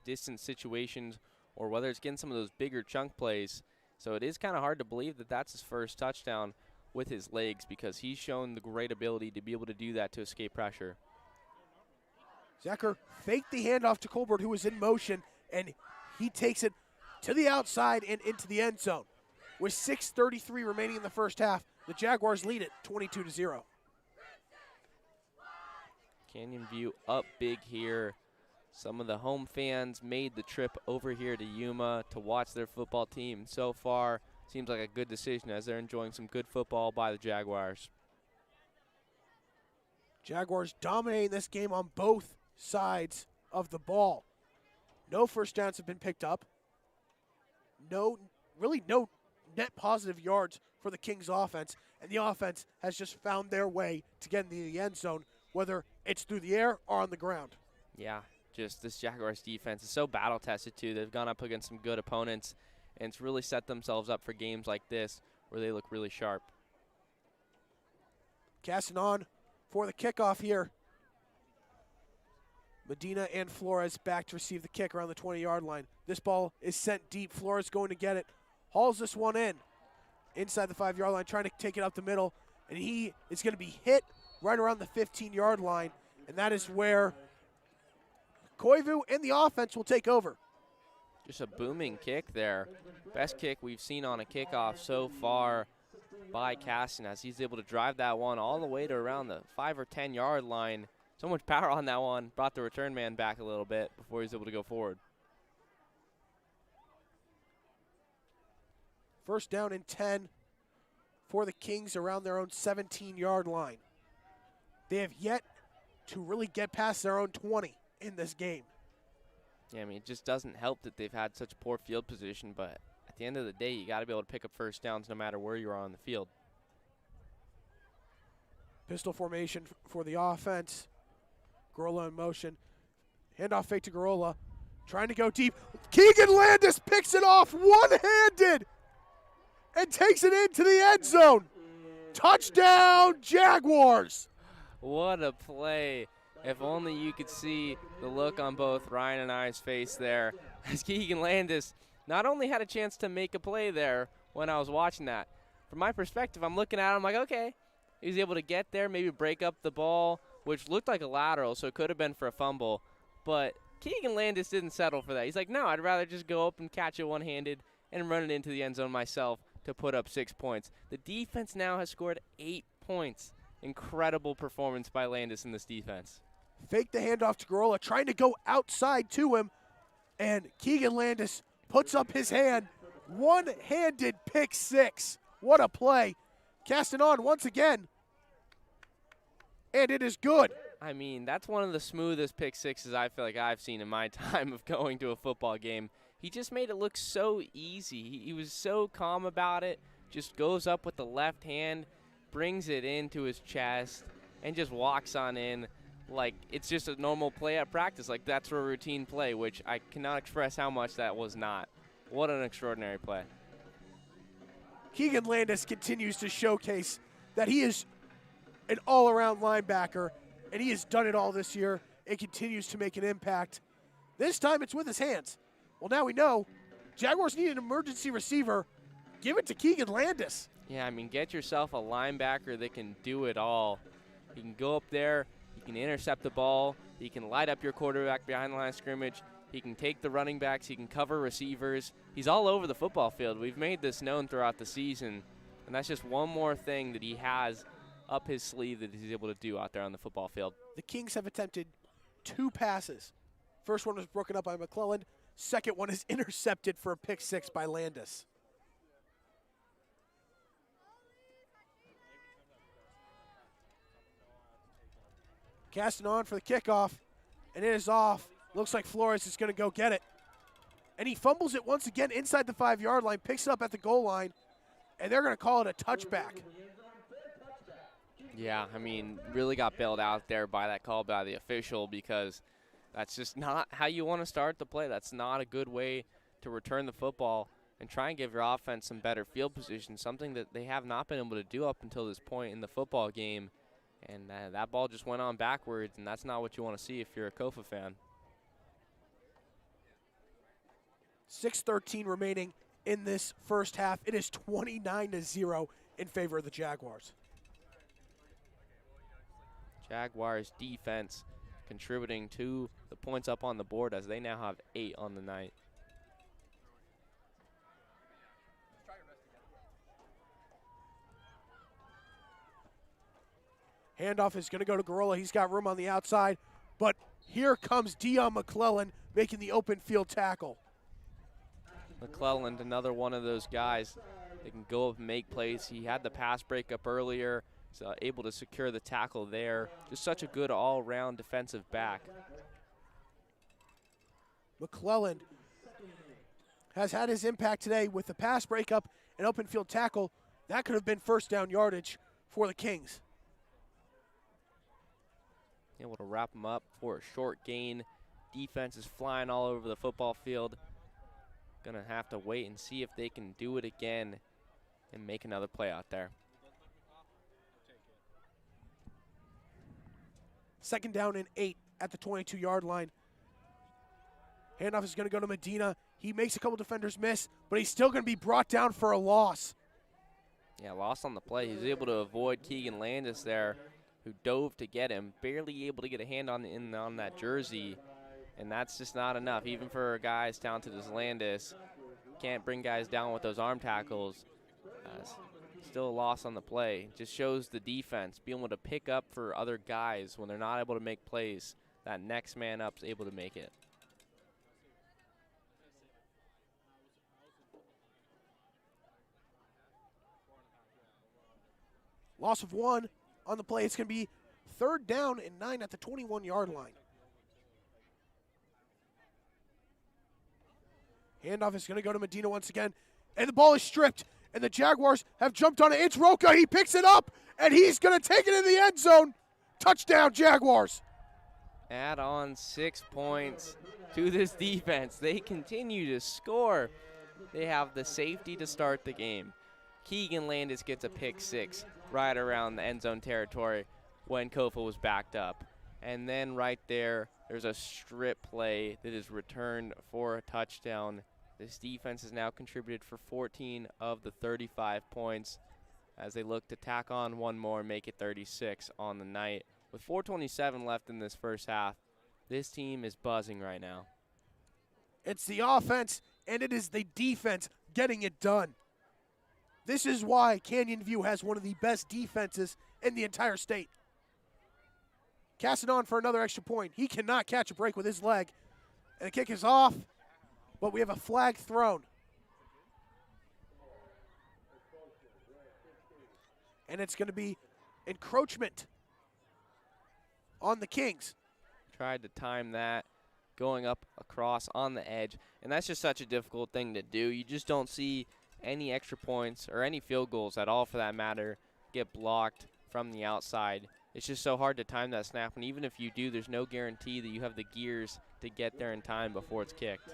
distance situations, or whether it's getting some of those bigger chunk plays. So it is kind of hard to believe that that's his first touchdown with his legs because he's shown the great ability to be able to do that to escape pressure.
Zacher faked the handoff to Colbert, who was in motion, and he takes it to the outside and into the end zone. With 6:33 remaining in the first half, the Jaguars lead it 22-0.
Canyon View up big here. Some of the home fans made the trip over here to Yuma to watch their football team. So far, seems like a good decision as they're enjoying some good football by the Jaguars.
Jaguars dominating this game on both sides of the ball. No first downs have been picked up. Really no net positive yards for the Kings offense, and the offense has just found their way to get in the end zone, whether it's through the air or on the ground.
Yeah, just this Jaguars defense is so battle-tested, too. They've gone up against some good opponents, and it's really set themselves up for games like this where they look really sharp.
Casting on for the kickoff here. Medina and Flores back to receive the kick around the 20-yard line. This ball is sent deep. Flores going to get it. Hauls this one in. Inside the 5-yard line, trying to take it up the middle. And he is going to be hit right around the 15-yard line. And that is where Koivu and the offense will take over.
Just a booming kick there. Best kick we've seen on a kickoff so far by Caston as he's able to drive that one all the way to around the 5 or 10-yard line. So much power on that one. Brought the return man back a little bit before he's able to go forward.
First down and 10 for the Kings around their own 17-yard line. They have yet to really get past their own 20 in this game.
Yeah, I mean, it just doesn't help that they've had such poor field position, but at the end of the day, you got to be able to pick up first downs no matter where you are on the field.
Pistol formation for the offense. Garola in motion. Handoff fake to Garola. Trying to go deep. Keegan Landis picks it off one-handed and takes it into the end zone. Touchdown, Jaguars.
What a play. If only you could see the look on both Ryan and I's face there. As Keegan Landis not only had a chance to make a play there when I was watching that. From my perspective, I'm looking at him like, okay, he was able to get there, maybe break up the ball, which looked like a lateral, so it could have been for a fumble. But Keegan Landis didn't settle for that. He's like, no, I'd rather just go up and catch it one-handed and run it into the end zone myself to put up 6 points. The defense now has scored 8 points. Incredible performance by Landis in this defense.
Fake the handoff to Garola, trying to go outside to him, and Keegan Landis puts up his hand. One-handed pick 6. What a play. Casting on once again, and it is good.
I mean, that's one of the smoothest pick sixes I feel like I've seen in my time of going to a football game. He just made it look so easy. He was so calm about it, just goes up with the left hand, brings it into his chest, and just walks on in. like it's just a normal play at practice. Like that's a routine play, which I cannot express how much that was not. What an extraordinary play.
Keegan Landis continues to showcase that he is an all-around linebacker, and he has done it all this year. It continues to make an impact. This time it's with his hands. Well, now we know Jaguars need an emergency receiver. Give it to Keegan Landis.
Yeah, I mean, get yourself a linebacker that can do it all. He can go up there, he can intercept the ball, he can light up your quarterback behind the line of scrimmage, he can take the running backs, he can cover receivers. He's all over the football field. We've made this known throughout the season, and that's just one more thing that he has up his sleeve that he's able to do out there on the football field.
The Kings have attempted 2 passes. First one was broken up by McClellan. Second one is intercepted for a pick 6 by Landis. Casting on for the kickoff, and it is off. Looks like Flores is going to go get it. And he fumbles it once again inside the 5-yard line, picks it up at the goal line, and they're going to call it a touchback.
Yeah, I mean, really got bailed out there by that call by the official because that's just not how you want to start the play. That's not a good way to return the football and try and give your offense some better field position, something that they have not been able to do up until this point in the football game. And that ball just went on backwards, and that's not what you want to see if you're a Kofa fan.
6:13 remaining in this first half. It is 29-0 in favor of the Jaguars.
Jaguars defense contributing to the points up on the board as they now have 8 on the night.
Handoff is going to go to Garola. He's got room on the outside, but here comes Dion McClellan making the open field tackle.
McClellan, another one of those guys that can go up and make plays. He had the pass breakup earlier. He's able to secure the tackle there. Just such a good all-round defensive back.
McClellan has had his impact today with the pass breakup and open field tackle. That could have been first down yardage for the Kings.
Able to wrap him up for a short gain. Defense is flying all over the football field. Gonna have to wait and see if they can do it again and make another play out there.
Second down and 8 at the 22-yard line. Handoff is going to go to Medina. He makes a couple defenders miss, but he's still going to be brought down for a loss.
Yeah, loss on the play. He's able to avoid Keegan Landis there, who dove to get him, barely able to get a hand on that jersey, and that's just not enough. Even for a guy as talented as Landis, can't bring guys down with those arm tackles. Still a loss on the play. Just shows the defense being able to pick up for other guys when they're not able to make plays. That next man up is able to make it.
Loss of 1 on the play. It's going to be 3rd down and 9 at the 21-yard line. Handoff is going to go to Medina once again, and the ball is stripped, and the Jaguars have jumped on it. It's Roca. He picks it up, and he's going to take it in the end zone. Touchdown, Jaguars.
Add on 6 points to this defense. They continue to score. They have the safety to start the game. Keegan Landis gets a pick 6 right around the end zone territory when Kofa was backed up. And then right there's a strip play that is returned for a touchdown. This defense has now contributed for 14 of the 35 points as they look to tack on one more and make it 36 on the night. With 4:27 left in this first half, this team is buzzing right now.
It's the offense, and it is the defense getting it done. This is why Canyon View has one of the best defenses in the entire state. Casting on for another extra point. He cannot catch a break with his leg. And the kick is off, but we have a flag thrown. And it's going to be encroachment on the Kings.
Tried to time that, going up across on the edge, and that's just such a difficult thing to do. You just don't see any extra points or any field goals at all, for that matter, get blocked from the outside. it's just so hard to time that snap. And even if you do, there's no guarantee that you have the gears to get there in time before it's kicked.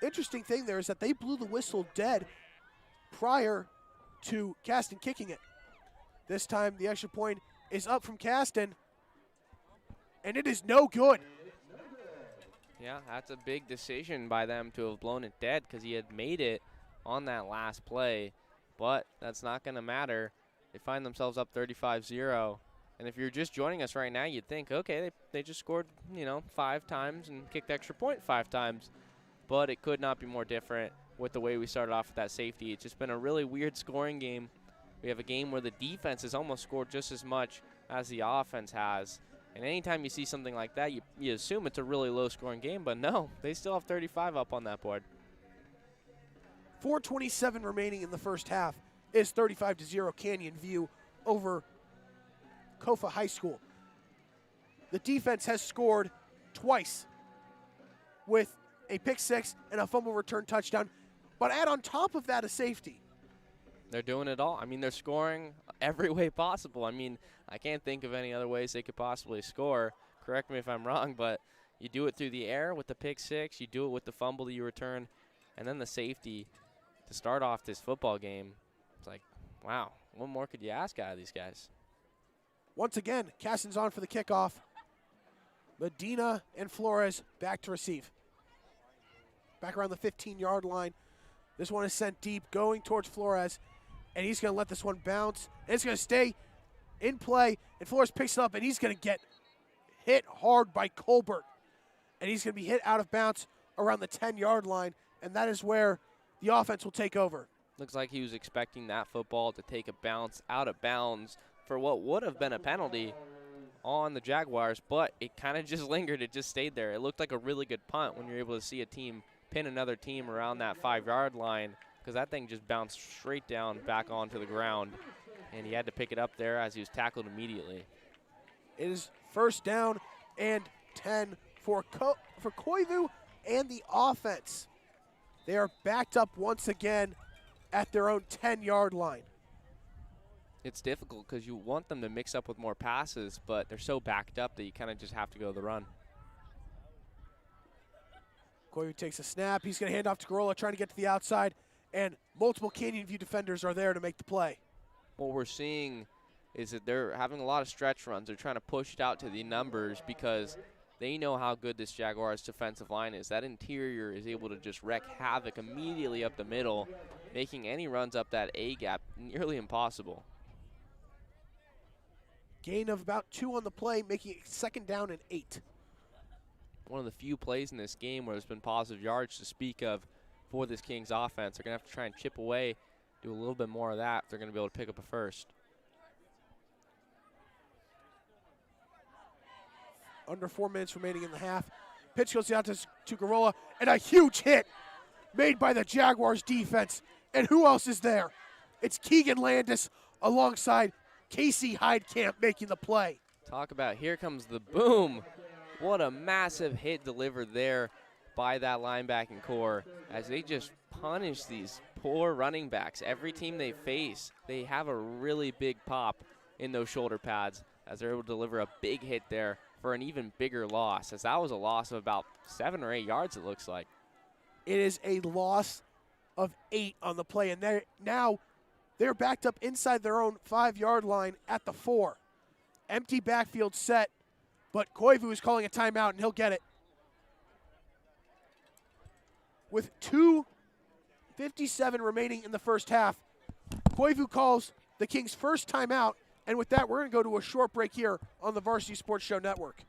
Interesting thing there is that they blew the whistle dead prior to Caston kicking it. This time the extra point is up from Caston, and it is no good.
Yeah, that's a big decision by them to have blown it dead because he had made it on that last play, but that's not going to matter. They find themselves up 35-0, and if you're just joining us right now, you'd think, okay, they just scored, 5 times and kicked the extra point 5 times, but it could not be more different with the way we started off with that safety. It's just been a really weird scoring game. We have a game where the defense has almost scored just as much as the offense has. And anytime you see something like that, you assume it's a really low-scoring game, but no, they still have 35 up on that board.
4:27 remaining in the first half. Is 35-0 Canyon View over Kofa High School. The defense has scored twice with a pick 6 and a fumble return touchdown, but add on top of that a safety.
They're doing it all. I mean, they're scoring every way possible. I mean, I can't think of any other ways they could possibly score. Correct me if I'm wrong, but you do it through the air with the pick 6, you do it with the fumble that you return, and then the safety to start off this football game. It's like, wow, what more could you ask out of these guys?
Once again, Caston's on for the kickoff. Medina and Flores back to receive. Back around the 15-yard line. This one is sent deep, going towards Flores, and he's going to let this one bounce. And it's going to stay in play, and Flores picks it up, and he's going to get hit hard by Colbert. And he's going to be hit out of bounds around the 10-yard line, and that is where the offense will take over.
Looks like he was expecting that football to take a bounce out of bounds for what would have been a penalty on the Jaguars, but it kind of just lingered. It just stayed there. It looked like a really good punt when you're able to see a team pin another team around that 5-yard line, because that thing just bounced straight down back onto the ground, and he had to pick it up there as he was tackled immediately.
It is first down and 10 for Koivu and the offense. They are backed up once again at their own 10-yard line.
It's difficult because you want them to mix up with more passes, but they're so backed up that you kind of just have to go the run.
Koivu takes a snap. He's going to hand off to Garola, trying to get to the outside, and multiple Canyon View defenders are there to make the play.
What we're seeing is that they're having a lot of stretch runs. They're trying to push it out to the numbers because they know how good this Jaguars defensive line is. That interior is able to just wreak havoc immediately up the middle, making any runs up that A-gap nearly impossible.
Gain of about 2 on the play, making it second down and 8.
One of the few plays in this game where there's been positive yards to speak of for this Kings offense. They're going to have to try and chip away, do a little bit more of that if they're going to be able to pick up a first.
Under 4 minutes remaining in the half. Pitch goes out to Garola, and a huge hit made by the Jaguars defense. And who else is there? It's Keegan Landis alongside Casey Heidkamp making the play.
Talk about, here comes the boom. What a massive hit delivered there by that linebacking core as they just punish these poor running backs. Every team they face, they have a really big pop in those shoulder pads as they're able to deliver a big hit there for an even bigger loss, as that was a loss of about 7 or 8 yards, it looks like.
It is a loss of 8 on the play, and they're backed up inside their own 5-yard line at the 4. Empty backfield set, but Koivu is calling a timeout, and he'll get it. With 2:57 remaining in the first half, Koivu calls the Kings' first timeout, and with that, we're going to go to a short break here on the Varsity Sports Show Network.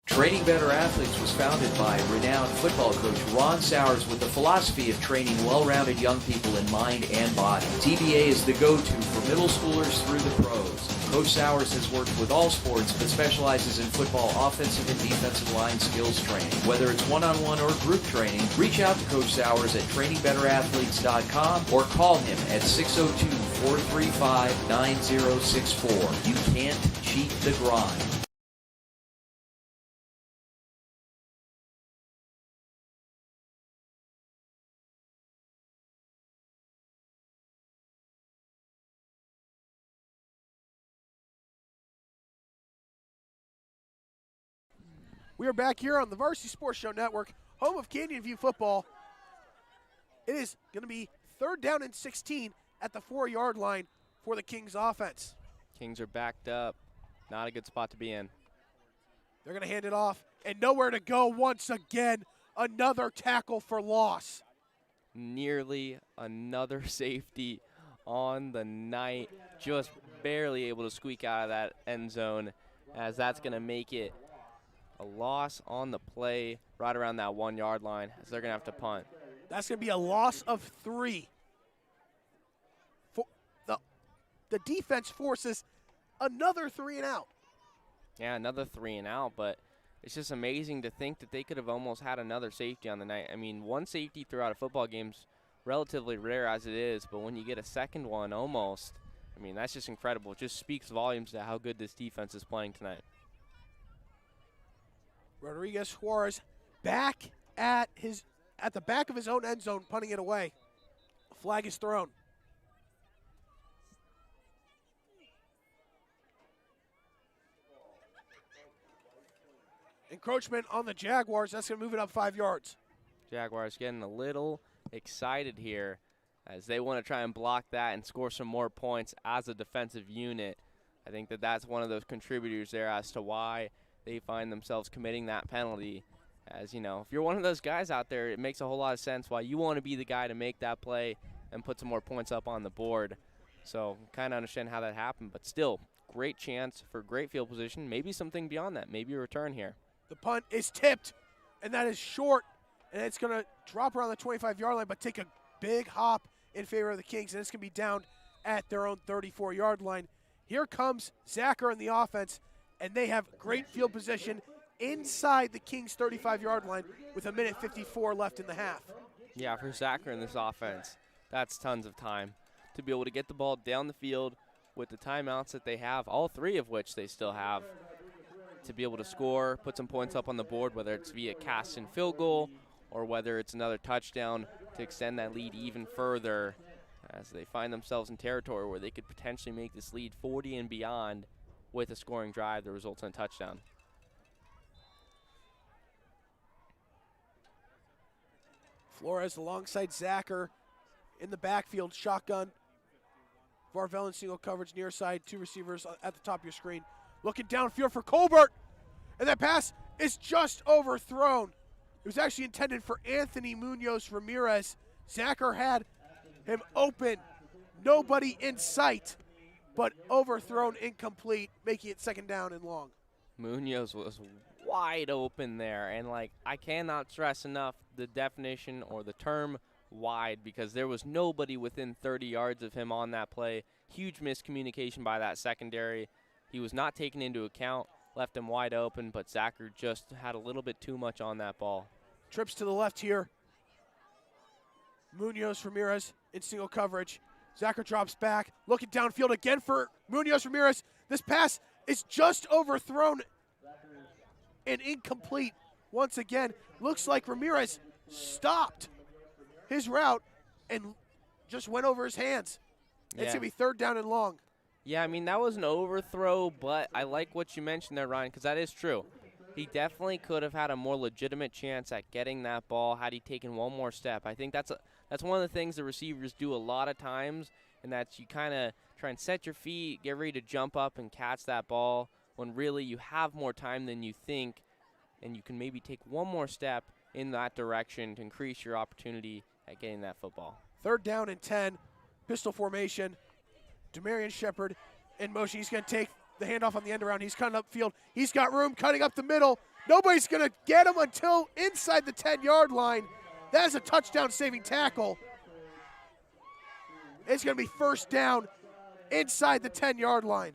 Training Better Athletes was founded by renowned football coach Ron Sowers with the philosophy of training well-rounded young people in mind and body. TBA is the go-to for middle schoolers through the pros. Coach Sowers has worked with all sports but specializes in football offensive and defensive line skills training. Whether it's one-on-one or group training, reach out to Coach Sowers at trainingbetterAthletes.com or call him at 602-435-9064. You can't cheat the grind.
We are back here on the Varsity Sports Show Network, home of Canyon View football. It is going to be 3rd down and 16 at the 4-yard line for the Kings offense.
Kings are backed up. Not a good spot to be in.
They're going to hand it off, and nowhere to go once again. Another tackle for loss.
Nearly another safety on the night. Just barely able to squeak out of that end zone, as that's going to make it a loss on the play right around that 1-yard line, as they're going to have to punt.
That's going to be a loss of 3. The defense forces another 3 and out.
Yeah, another 3 and out, but it's just amazing to think that they could have almost had another safety on the night. I mean, one safety throughout a football game's relatively rare as it is, but when you get a second one almost, I mean, that's just incredible. It just speaks volumes to how good this defense is playing tonight.
Rodriguez Suarez back at the back of his own end zone, punting it away. A flag is thrown. Encroachment on the Jaguars. That's going to move it up 5 yards.
Jaguars getting a little excited here as they want to try and block that and score some more points as a defensive unit. I think that that's one of those contributors there as to why they find themselves committing that penalty. As you know, if you're one of those guys out there, it makes a whole lot of sense why you want to be the guy to make that play and put some more points up on the board. So kind of understand how that happened, but still, great chance for great field position, maybe something beyond that, maybe a return here.
The punt is tipped, and that is short, and it's going to drop around the 25-yard line, but take a big hop in favor of the Kings, and it's going to be down at their own 34-yard line. Here comes Zacher in the offense, and they have great field position inside the Kings' 35-yard line with 1:54 left in the half.
Yeah, for Zacher in this offense, that's tons of time to be able to get the ball down the field with the timeouts that they have, all 3 of which they still have, to be able to score, put some points up on the board, whether it's via cast and field goal or whether it's another touchdown to extend that lead even further, as they find themselves in territory where they could potentially make this lead 40 and beyond with a scoring drive that results in a touchdown.
Flores alongside Zacher in the backfield, shotgun. Varvel in single coverage near side, 2 receivers at the top of your screen. Looking downfield for Colbert, and that pass is just overthrown. It was actually intended for Anthony Munoz Ramirez. Zacher had him open, nobody in sight, but overthrown, incomplete, making it 2nd down and long.
Munoz was wide open there, and I cannot stress enough the definition or the term wide, because there was nobody within 30 yards of him on that play. Huge miscommunication by that secondary. He was not taken into account, left him wide open, but Zacher just had a little bit too much on that ball.
Trips to the left here. Munoz Ramirez in single coverage. Zacher drops back, looking downfield again for Munoz Ramirez. This pass is just overthrown and incomplete once again. Looks like Ramirez stopped his route and just went over his hands.
Yeah.
It's going to be 3rd down and long.
Yeah, I mean, that was an overthrow, but I like what you mentioned there, Ryan, because that is true. He definitely could have had a more legitimate chance at getting that ball had he taken one more step. I think that's one of the things the receivers do a lot of times, and that's you kind of try and set your feet, get ready to jump up and catch that ball, when really you have more time than you think, and you can maybe take one more step in that direction to increase your opportunity at getting that football.
3rd down and 10, pistol formation. Demarion Shepard in motion. He's going to take the handoff on the end around. He's cutting upfield. He's got room, cutting up the middle. Nobody's going to get him until inside the 10-yard line. That is a touchdown-saving tackle. It's going to be 1st down inside the 10-yard line.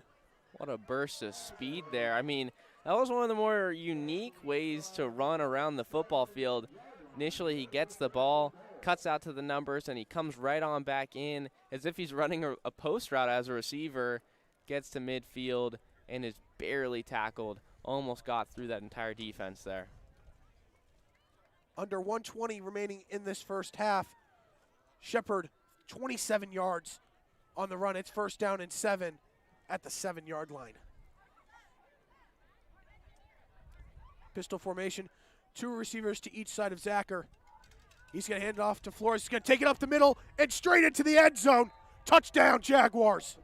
What a burst of speed there. I mean, that was one of the more unique ways to run around the football field. Initially, he gets the ball, cuts out to the numbers, and he comes right on back in as if he's running a post route as a receiver, gets to midfield, and is barely tackled. Almost got through that entire defense there.
Under 120 remaining in this first half. Shepard, 27 yards on the run. It's 1st down and 7 at the 7-yard line. Pistol formation. 2 receivers to each side of Zacher. He's going to hand it off to Flores. He's going to take it up the middle and straight into the end zone. Touchdown, Jaguars.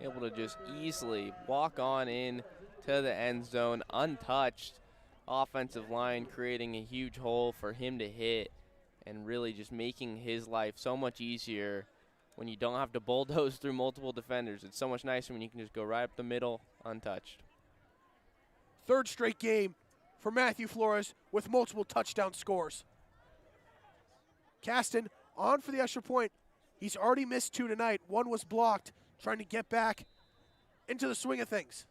Able to just easily walk on in to the end zone untouched. Offensive line creating a huge hole for him to hit and really just making his life so much easier when you don't have to bulldoze through multiple defenders. It's so much nicer when you can just go right up the middle untouched.
3rd straight game for Matthew Flores with multiple touchdown scores. Caston on for the extra point. He's already missed 2 tonight. 1 was blocked, trying to get back into the swing of things.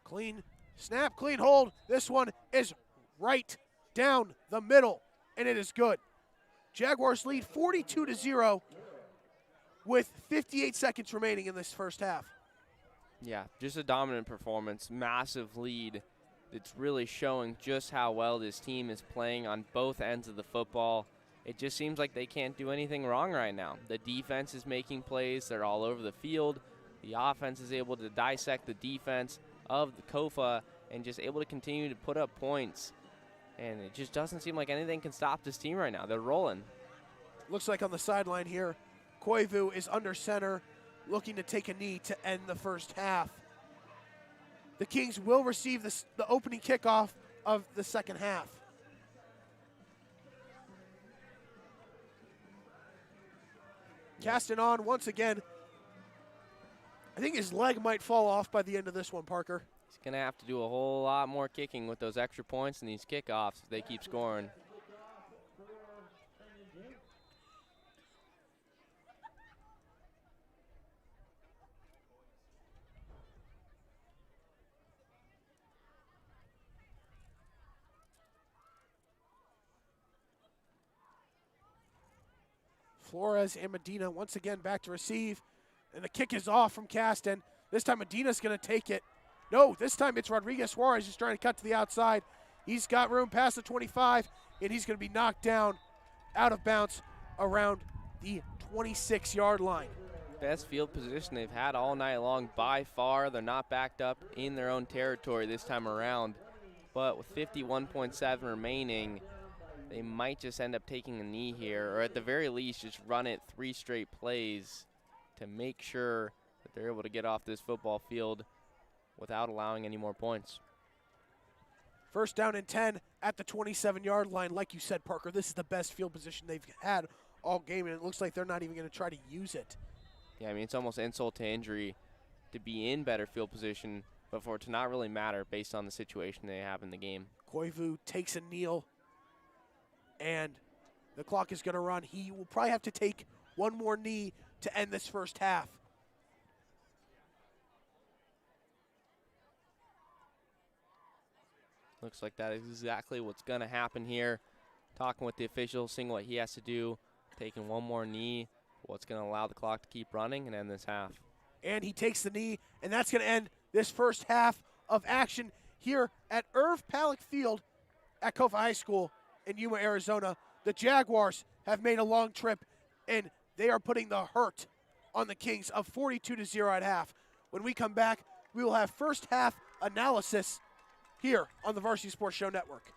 Clean snap, clean hold. This one is right down the middle, and it is good. Jaguars lead 42-0 with 58 seconds remaining in this first half.
Yeah, just a dominant performance, massive lead. It's really showing just how well this team is playing on both ends of the football. It just seems like they can't do anything wrong right now. The defense is making plays. They're all over the field. The offense is able to dissect the defense of the Kofa and just able to continue to put up points. And it just doesn't seem like anything can stop this team right now. They're rolling.
Looks like on the sideline here, Koivu is under center, looking to take a knee to end the first half. The Kings will receive the opening kickoff of the second half. Casting on once again. I think his leg might fall off by the end of this one, Parker.
He's going to have to do a whole lot more kicking with those extra points and these kickoffs if they keep scoring.
Flores and Medina once again back to receive. And the kick is off from Caston. This time Medina's going to take it. No, this time it's Rodriguez Suarez who's trying to cut to the outside. He's got room past the 25, and he's going to be knocked down out of bounds around the 26-yard line.
Best field position they've had all night long by far. They're not backed up in their own territory this time around. But with 51.7 remaining, they might just end up taking a knee here, or at the very least just run it 3 straight plays to make sure that they're able to get off this football field without allowing any more points.
First down and 10 at the 27-yard line. Like you said, Parker, this is the best field position they've had all game, and it looks like they're not even going to try to use it.
Yeah, I mean, it's almost insult to injury to be in better field position, but for it to not really matter based on the situation they have in the game.
Koivu takes a kneel, and the clock is going to run. He will probably have to take one more knee to end this first half.
Looks like that is exactly what's going to happen here. Talking with the official, seeing what he has to do, taking one more knee, what's going to allow the clock to keep running and end this half.
And he takes the knee, and that's going to end this first half of action here at Irv Palick Field at Kofa High School in Yuma, Arizona. The Jaguars have made a long trip, and they are putting the hurt on the Kings of 42-0 at half. When we come back, we will have first half analysis here on the Varsity Sports Show Network.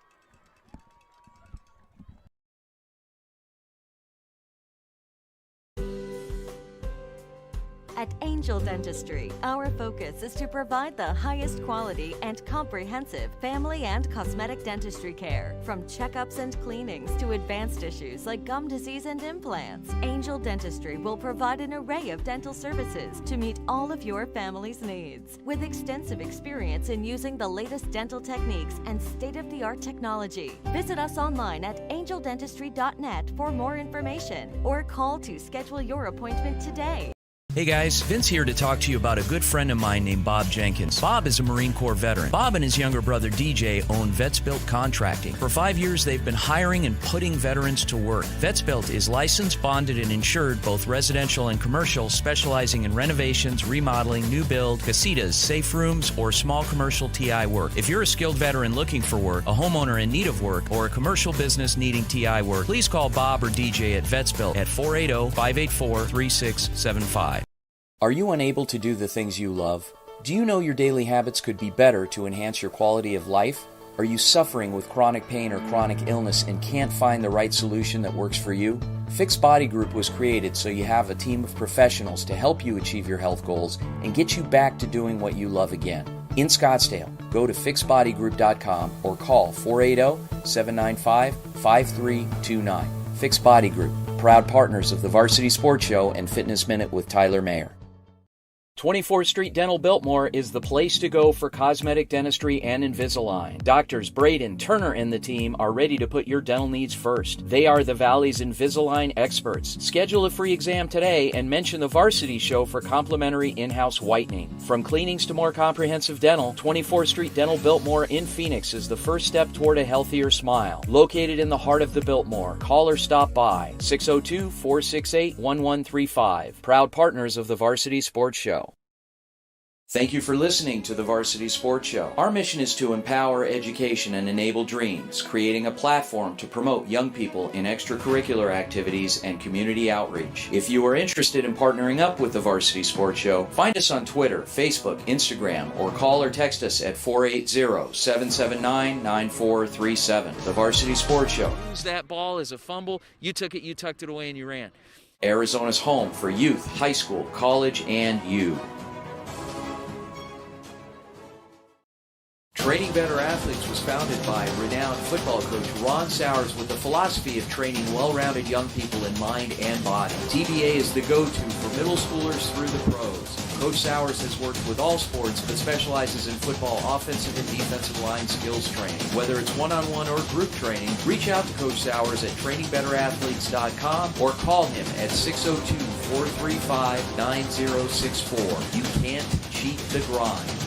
At Angel Dentistry, our focus is to provide the highest quality and comprehensive family and cosmetic dentistry care. From checkups and cleanings to advanced issues like gum disease and implants, Angel Dentistry will provide an array of dental services to meet all of your family's needs. With extensive experience in using the latest dental techniques and state-of-the-art technology, visit us online at angeldentistry.net for more information or call to schedule your appointment today.
Hey guys, Vince here to talk to you about a good friend of mine named Bob Jenkins. Bob is a Marine Corps veteran. Bob and his younger brother DJ own Vets Built Contracting. For 5 years, they've been hiring and putting veterans to work. Vets Built is licensed, bonded, and insured, both residential and commercial, specializing in renovations, remodeling, new build, casitas, safe rooms, or small commercial TI work. If you're a skilled veteran looking for work, a homeowner in need of work, or a commercial business needing TI work, please call Bob or DJ at Vets Built at 480-584-3675.
Are you unable to do the things you love? Do you know your daily habits could be better to enhance your quality of life? Are you suffering with chronic pain or chronic illness and can't find the right solution that works for you? Fix Body Group was created so you have a team of professionals to help you achieve your health goals and get you back to doing what you love again. In Scottsdale, go to fixbodygroup.com or call 480-795-5329. Fix Body Group, proud partners of the Varsity Sports Show and Fitness Minute with Tyler Mayer. 24th Street Dental Biltmore is the place to go for cosmetic dentistry and Invisalign. Doctors Braden, Turner, and the team are ready to put your dental needs first. They are the Valley's Invisalign experts. Schedule a free exam today and mention the Varsity Show for complimentary in-house whitening. From cleanings to more comprehensive dental, 24th Street Dental Biltmore in Phoenix is the first step toward a healthier smile. Located in the heart of the Biltmore, call or stop by 602-468-1135. Proud partners of the Varsity Sports Show. Thank you for listening to the Varsity Sports Show. Our mission is to empower education and enable dreams, creating a platform to promote young people in extracurricular activities and community outreach. If you are interested in partnering up with the Varsity Sports Show, find us on Twitter, Facebook, Instagram, or call or text us at 480-779-9437. The Varsity Sports Show.
Use that ball as a fumble. You took it, you tucked it away, and you ran.
Arizona's home for youth, high school, college, and you. Training Better Athletes was founded by renowned football coach Ron Sowers with the philosophy of training well-rounded young people in mind and body. TBA is the go-to for middle schoolers through the pros. Coach Sowers has worked with all sports but specializes in football offensive and defensive line skills training. Whether it's one-on-one or group training, reach out to Coach Sowers at trainingbetterAthletes.com or call him at 602-435-9064. You can't cheat the grind.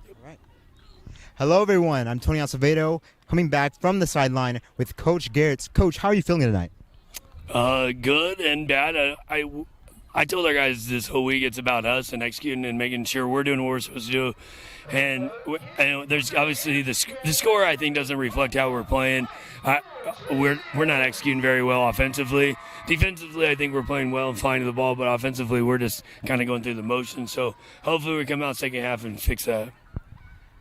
All right. Hello, everyone. I'm Tony Acevedo, coming back from the sideline with Coach Garrett. Coach, how are you feeling tonight?
Good and bad. I told our guys this whole week it's about us and executing and making sure we're doing what we're supposed to do. And there's obviously the score, I think, doesn't reflect how we're playing. We're not executing very well offensively. Defensively, I think we're playing well and flying to the ball, but offensively, we're just kind of going through the motion. So hopefully we come out second half and fix that.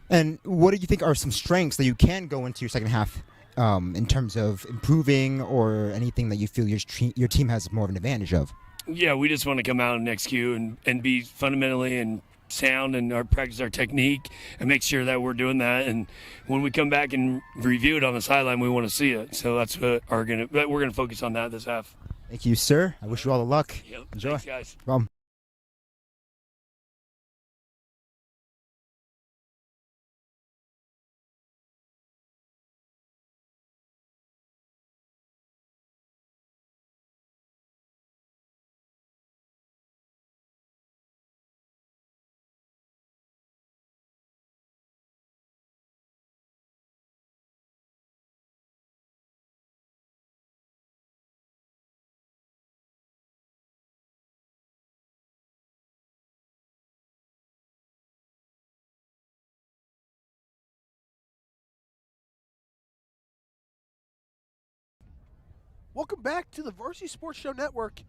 And what do you think are some strengths that you can go into your second half in terms of improving or anything that you feel your team has more of an advantage of?
Yeah, we just want to come out and execute and be fundamentally and sound and practice our technique and make sure that we're doing that. And when we come back and review it on the sideline, we want to see it. So that's what we're going to focus on that this half.
Thank you, sir. I wish you all the luck.
Yep.
Enjoy.
Thanks, guys.
Well,
Welcome back to the Varsity Sports Show Network.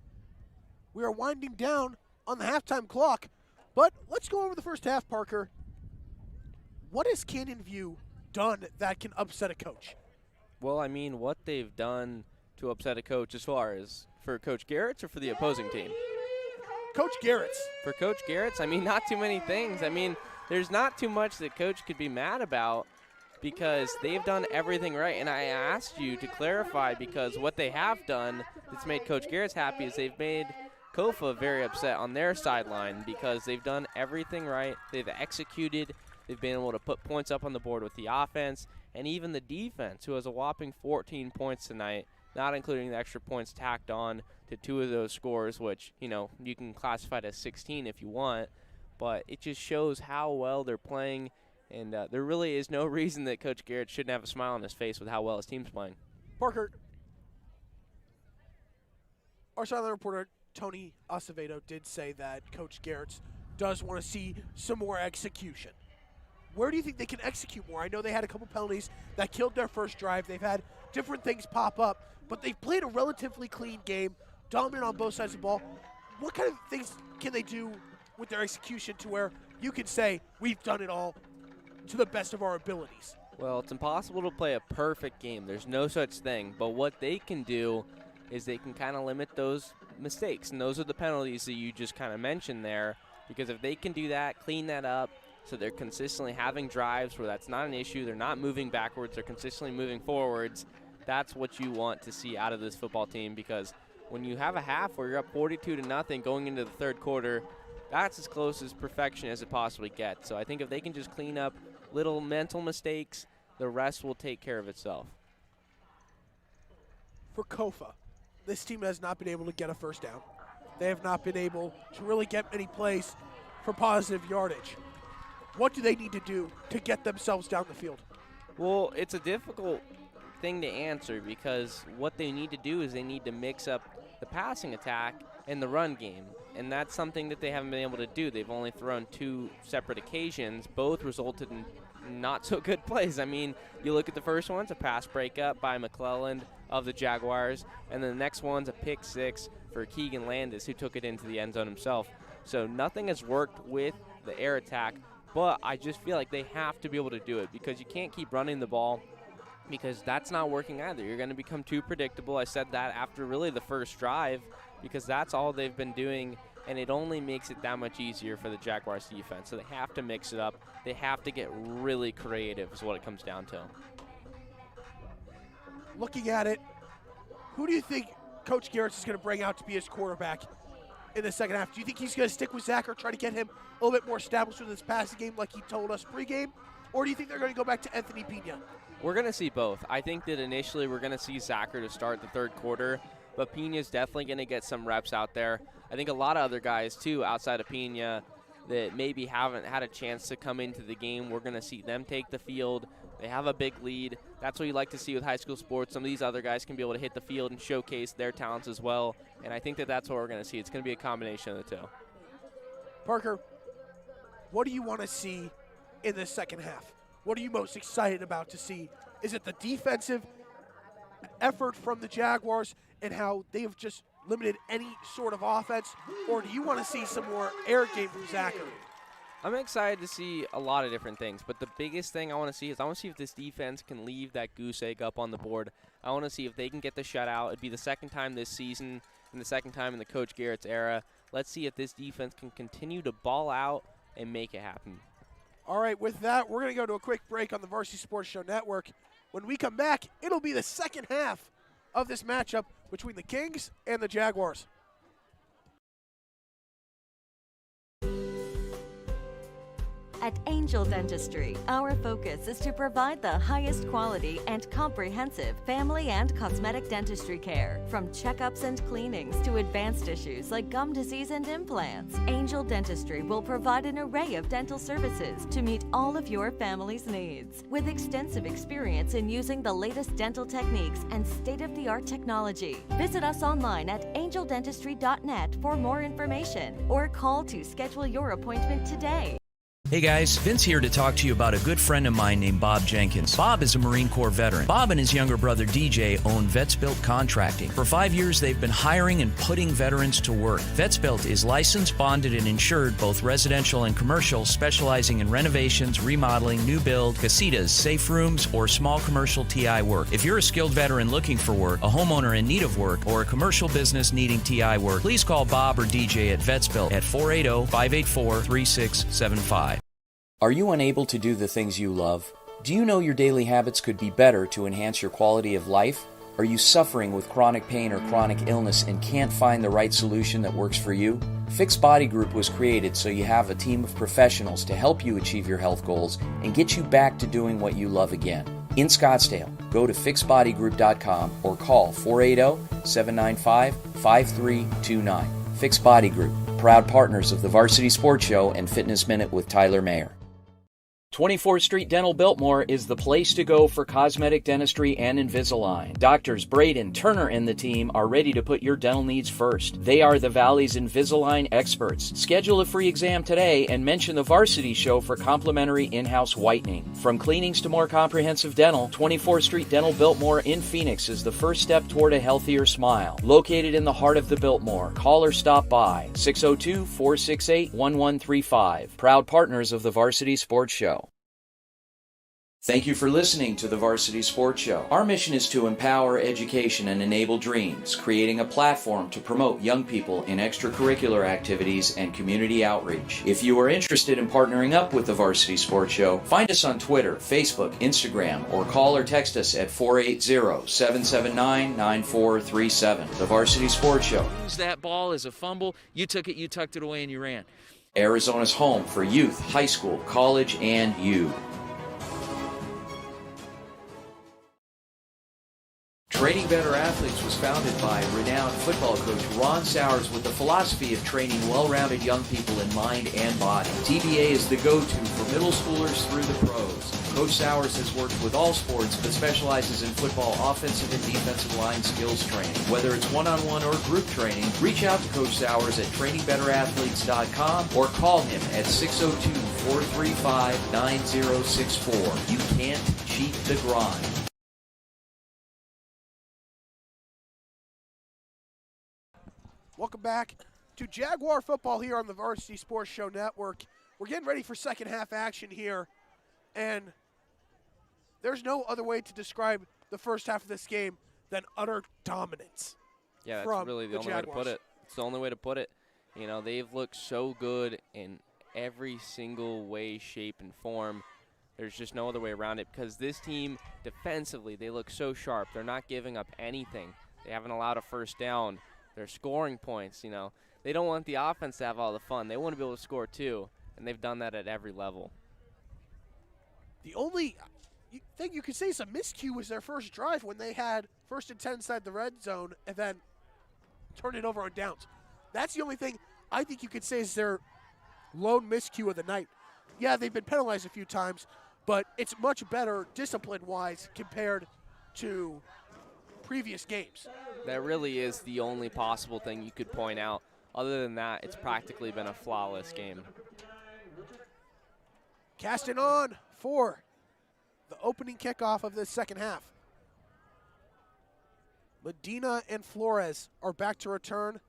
We are winding down on the halftime clock, but let's go over the first half, Parker. What has Canyon View done that can upset a coach?
Well, I mean, what they've done to upset a coach as far as for Coach Garrett's or for the opposing team?
Coach Garrett's.
For Coach Garrett's, I mean, not too many things. I mean, there's not too much that Coach could be mad about because they've done everything right. And I asked you to clarify because what they have done that's made Coach Garrett's happy is they've made Kofa very upset on their sideline because they've done everything right. They've executed. They've been able to put points up on the board with the offense and even the defense, who has a whopping 14 points tonight, not including the extra points tacked on to 2 of those scores, which, you know, you can classify it as 16 if you want. But it just shows how well they're playing. And there really is no reason that Coach Garrett shouldn't have a smile on his face with how well his team's playing.
Parker, our sideline reporter, Tony Acevedo, did say that Coach Garrett does want to see some more execution. Where do you think they can execute more? I know they had a couple penalties that killed their first drive. They've had different things pop up, but they've played a relatively clean game, dominant on both sides of the ball. What kind of things can they do with their execution to where you can say, we've done it all to the best of our abilities?
Well, it's impossible to play a perfect game. There's no such thing. But what they can do is they can kind of limit those mistakes. And those are the penalties that you just kind of mentioned there. Because if they can do that, clean that up, so they're consistently having drives where that's not an issue, they're not moving backwards, they're consistently moving forwards, that's what you want to see out of this football team. Because when you have a half where you're up 42-0 going into the third quarter, that's as close as perfection as it possibly gets. So I think if they can just clean up little mental mistakes, the rest will take care of itself.
For Kofa, this team has not been able to get a first down. They have not been able to really get any plays for positive yardage. What do they need to do to get themselves down the field?
Well, it's a difficult thing to answer because what they need to do is they need to mix up the passing attack and the run game. And that's something that they haven't been able to do. They've only thrown 2 separate occasions. Both resulted in not so good plays. I mean, you look at the first one, it's a pass breakup by McClelland of the Jaguars, and then the next one's a pick 6 for Keegan Landis, who took it into the end zone himself. So nothing has worked with the air attack, but I just feel like they have to be able to do it because you can't keep running the ball because that's not working either. You're going to become too predictable. I said that after really the first drive because that's all they've been doing, and it only makes it that much easier for the Jaguars defense. So they have to mix it up. They have to get really creative is what it comes down to.
Looking at it, who do you think Coach Garrett is going to bring out to be his quarterback in the second half? Do you think he's going to stick with Zach or try to get him a little bit more established with his passing game like he told us pregame? Or do you think they're going to go back to Anthony Pena?
We're going to see both. I think that initially we're going to see Zacher to start the third quarter, but Pena's definitely going to get some reps out there. I think a lot of other guys, too, outside of Pena, that maybe haven't had a chance to come into the game. We're going to see them take the field. They have a big lead. That's what you like to see with high school sports. Some of these other guys can be able to hit the field and showcase their talents as well, and I think that that's what we're going to see. It's going to be a combination of the two.
Parker, what do you want to see in the second half? What are you most excited about to see? Is it the defensive effort from the Jaguars and how they have just limited any sort of offense, or do you want to see some more air game from Zachary?
I'm excited to see a lot of different things, but the biggest thing I want to see is I want to see if this defense can leave that goose egg up on the board. I want to see if they can get the shutout. It'd be the second time this season and the second time in the Coach Garrett's era. Let's see if this defense can continue to ball out and make it happen.
All right, with that, we're going to go to a quick break on the Varsity Sports Show Network. When we come back, it'll be the second half of this matchup between the Kings and the Jaguars.
At Angel Dentistry, our focus is to provide the highest quality and comprehensive family and cosmetic dentistry care. From checkups and cleanings to advanced issues like gum disease and implants, Angel Dentistry will provide an array of dental services to meet all of your family's needs. With extensive experience in using the latest dental techniques and state-of-the-art technology, visit us online at angeldentistry.net for more information or call to schedule your appointment today.
Hey guys, Vince here to talk to you about a good friend of mine named Bob Jenkins. Bob is a Marine Corps veteran. Bob and his younger brother DJ own Vets Built Contracting. For 5 years, they've been hiring and putting veterans to work. Vets Built is licensed, bonded, and insured, both residential and commercial, specializing in renovations, remodeling, new build, casitas, safe rooms, or small commercial TI work. If you're a skilled veteran looking for work, a homeowner in need of work, or a commercial business needing TI work, please call Bob or DJ at Vets Built at 480-584-3675.
Are you unable to do the things you love? Do you know your daily habits could be better to enhance your quality of life? Are you suffering with chronic pain or chronic illness and can't find the right solution that works for you? Fix Body Group was created so you have a team of professionals to help you achieve your health goals and get you back to doing what you love again. In Scottsdale, go to fixbodygroup.com or call 480-795-5329. Fix Body Group, proud partners of the Varsity Sports Show and Fitness Minute with Tyler Mayer. 24th Street Dental Biltmore is the place to go for cosmetic dentistry and Invisalign. Doctors Braden, Turner, and the team are ready to put your dental needs first. They are the Valley's Invisalign experts. Schedule a free exam today and mention the Varsity Show for complimentary in-house whitening. From cleanings to more comprehensive dental, 24th Street Dental Biltmore in Phoenix is the first step toward a healthier smile. Located in the heart of the Biltmore, call or stop by 602-468-1135. Proud partners of the Varsity Sports Show. Thank you for listening to the Varsity Sports Show. Our mission is to empower education and enable dreams, creating a platform to promote young people in extracurricular activities and community outreach. If you are interested in partnering up with the Varsity Sports Show, find us on Twitter, Facebook, Instagram, or call or text us at 480-779-9437. The Varsity Sports Show.
Use that ball as a fumble. You took it, you tucked it away, and you ran.
Arizona's home for youth, high school, college, and you. Training Better Athletes was founded by renowned football coach Ron Sowers with the philosophy of training well-rounded young people in mind and body. TBA is the go-to for middle schoolers through the pros. Coach Sowers has worked with all sports but specializes in football offensive and defensive line skills training. Whether it's one-on-one or group training, reach out to Coach Sowers at trainingbetterAthletes.com or call him at 602-435-9064. You can't cheat the grind.
Welcome back to Jaguar football here on the Varsity Sports Show Network. We're getting ready for second half action here, and there's no other way to describe the first half of this game than utter dominance.
Yeah, that's really the only way to put it. It's the only way to put it. You know, they've looked so good in every single way, shape, and form. There's just no other way around it because this team, defensively, they look so sharp. They're not giving up anything. They haven't allowed a first down. They're scoring points, you know. They don't want the offense to have all the fun. They want to be able to score too, and they've done that at every level.
The only thing you could say is a miscue was their first drive when they had 1st and 10 inside the red zone and then turned it over on downs. That's the only thing I think you could say is their lone miscue of the night. Yeah, they've been penalized a few times, but it's much better discipline-wise compared to previous games.
That really is the only possible thing you could point out. Other than that, it's practically been a flawless game.
Casting on for the opening kickoff of the second half. Medina and Flores are back to return.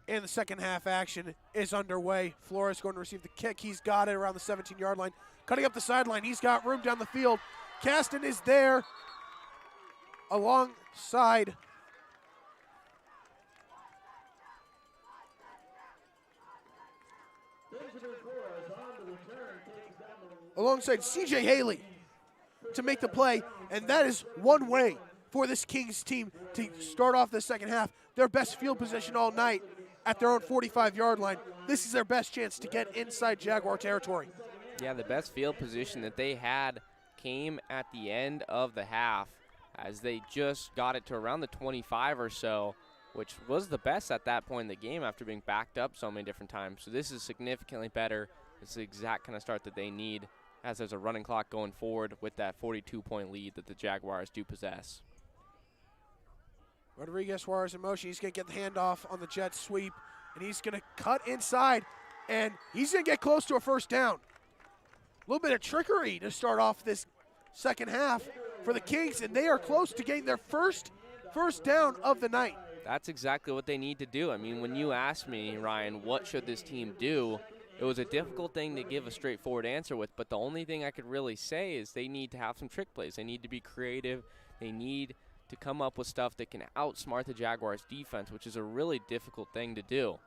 And the second half action is underway. Flores going to receive the kick. He's got it around the 17-yard line. Cutting up the sideline. He's got room down the field. Caston is there alongside C.J. Haley to make the play, and that is one way for this Kings team to start off the second half. Their best field position all night at their own 45-yard line. This is their best chance to get inside Jaguar territory.
Yeah, the best field position that they had came at the end of the half as they just got it to around the 25 or so, which was the best at that point in the game after being backed up so many different times. So this is significantly better. It's the exact kind of start that they need as there's a running clock going forward with that 42-point lead that the Jaguars do possess.
Rodriguez Suarez in motion. He's going to get the handoff on the jet sweep, and he's going to cut inside, and he's going to get close to a first down. A little bit of trickery to start off this second half for the Kings, and they are close to getting their first down of the night.
That's exactly what they need to do. I mean, when you asked me, Ryan, what should this team do, it was a difficult thing to give a straightforward answer with, but the only thing I could really say is they need to have some trick plays. They need to be creative. They need to come up with stuff that can outsmart the Jaguars' defense, which is a really difficult thing to do.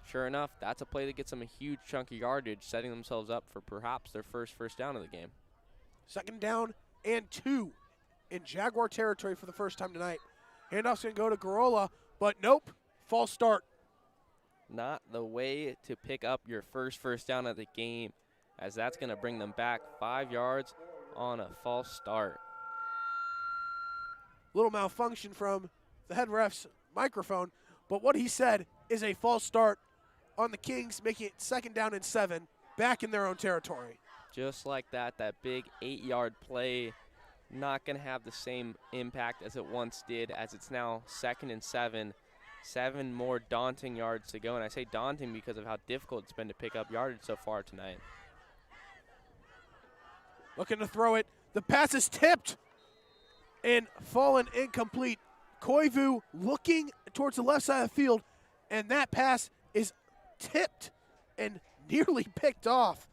Sure enough, that's a play that gets them a huge chunk of yardage, setting themselves up for perhaps their first down of the game.
Second down and 2 in Jaguar territory for the first time tonight. Handoff's going to go to Garola, but nope, false start.
Not the way to pick up your first down of the game, as that's going to bring them back 5 yards on a false start.
Little malfunction from the head ref's microphone, but what he said is a false start on the Kings, making it second down and 7, back in their own territory.
Just like that big 8-yard play, not going to have the same impact as it once did, as it's now second and 7. 7 more daunting yards to go, and I say daunting because of how difficult it's been to pick up yardage so far tonight.
Looking to throw it. The pass is tipped and fallen incomplete. Koivu looking towards the left side of the field, and that pass is tipped and nearly picked off.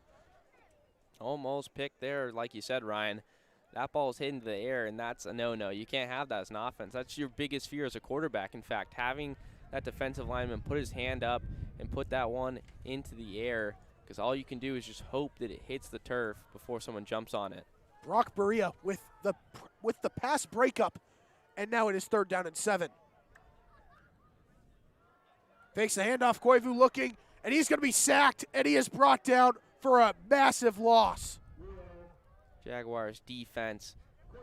Almost picked there, like you said, Ryan. That ball is hit into the air, and that's a no-no. You can't have that as an offense. That's your biggest fear as a quarterback. In fact, having that defensive lineman put his hand up and put that one into the air, because all you can do is just hope that it hits the turf before someone jumps on it.
Brock Berea with the pass breakup, and now it is third down and 7. Fakes the handoff, Koivu looking, and he's going to be sacked, and he is brought down for a massive loss.
Jaguars defense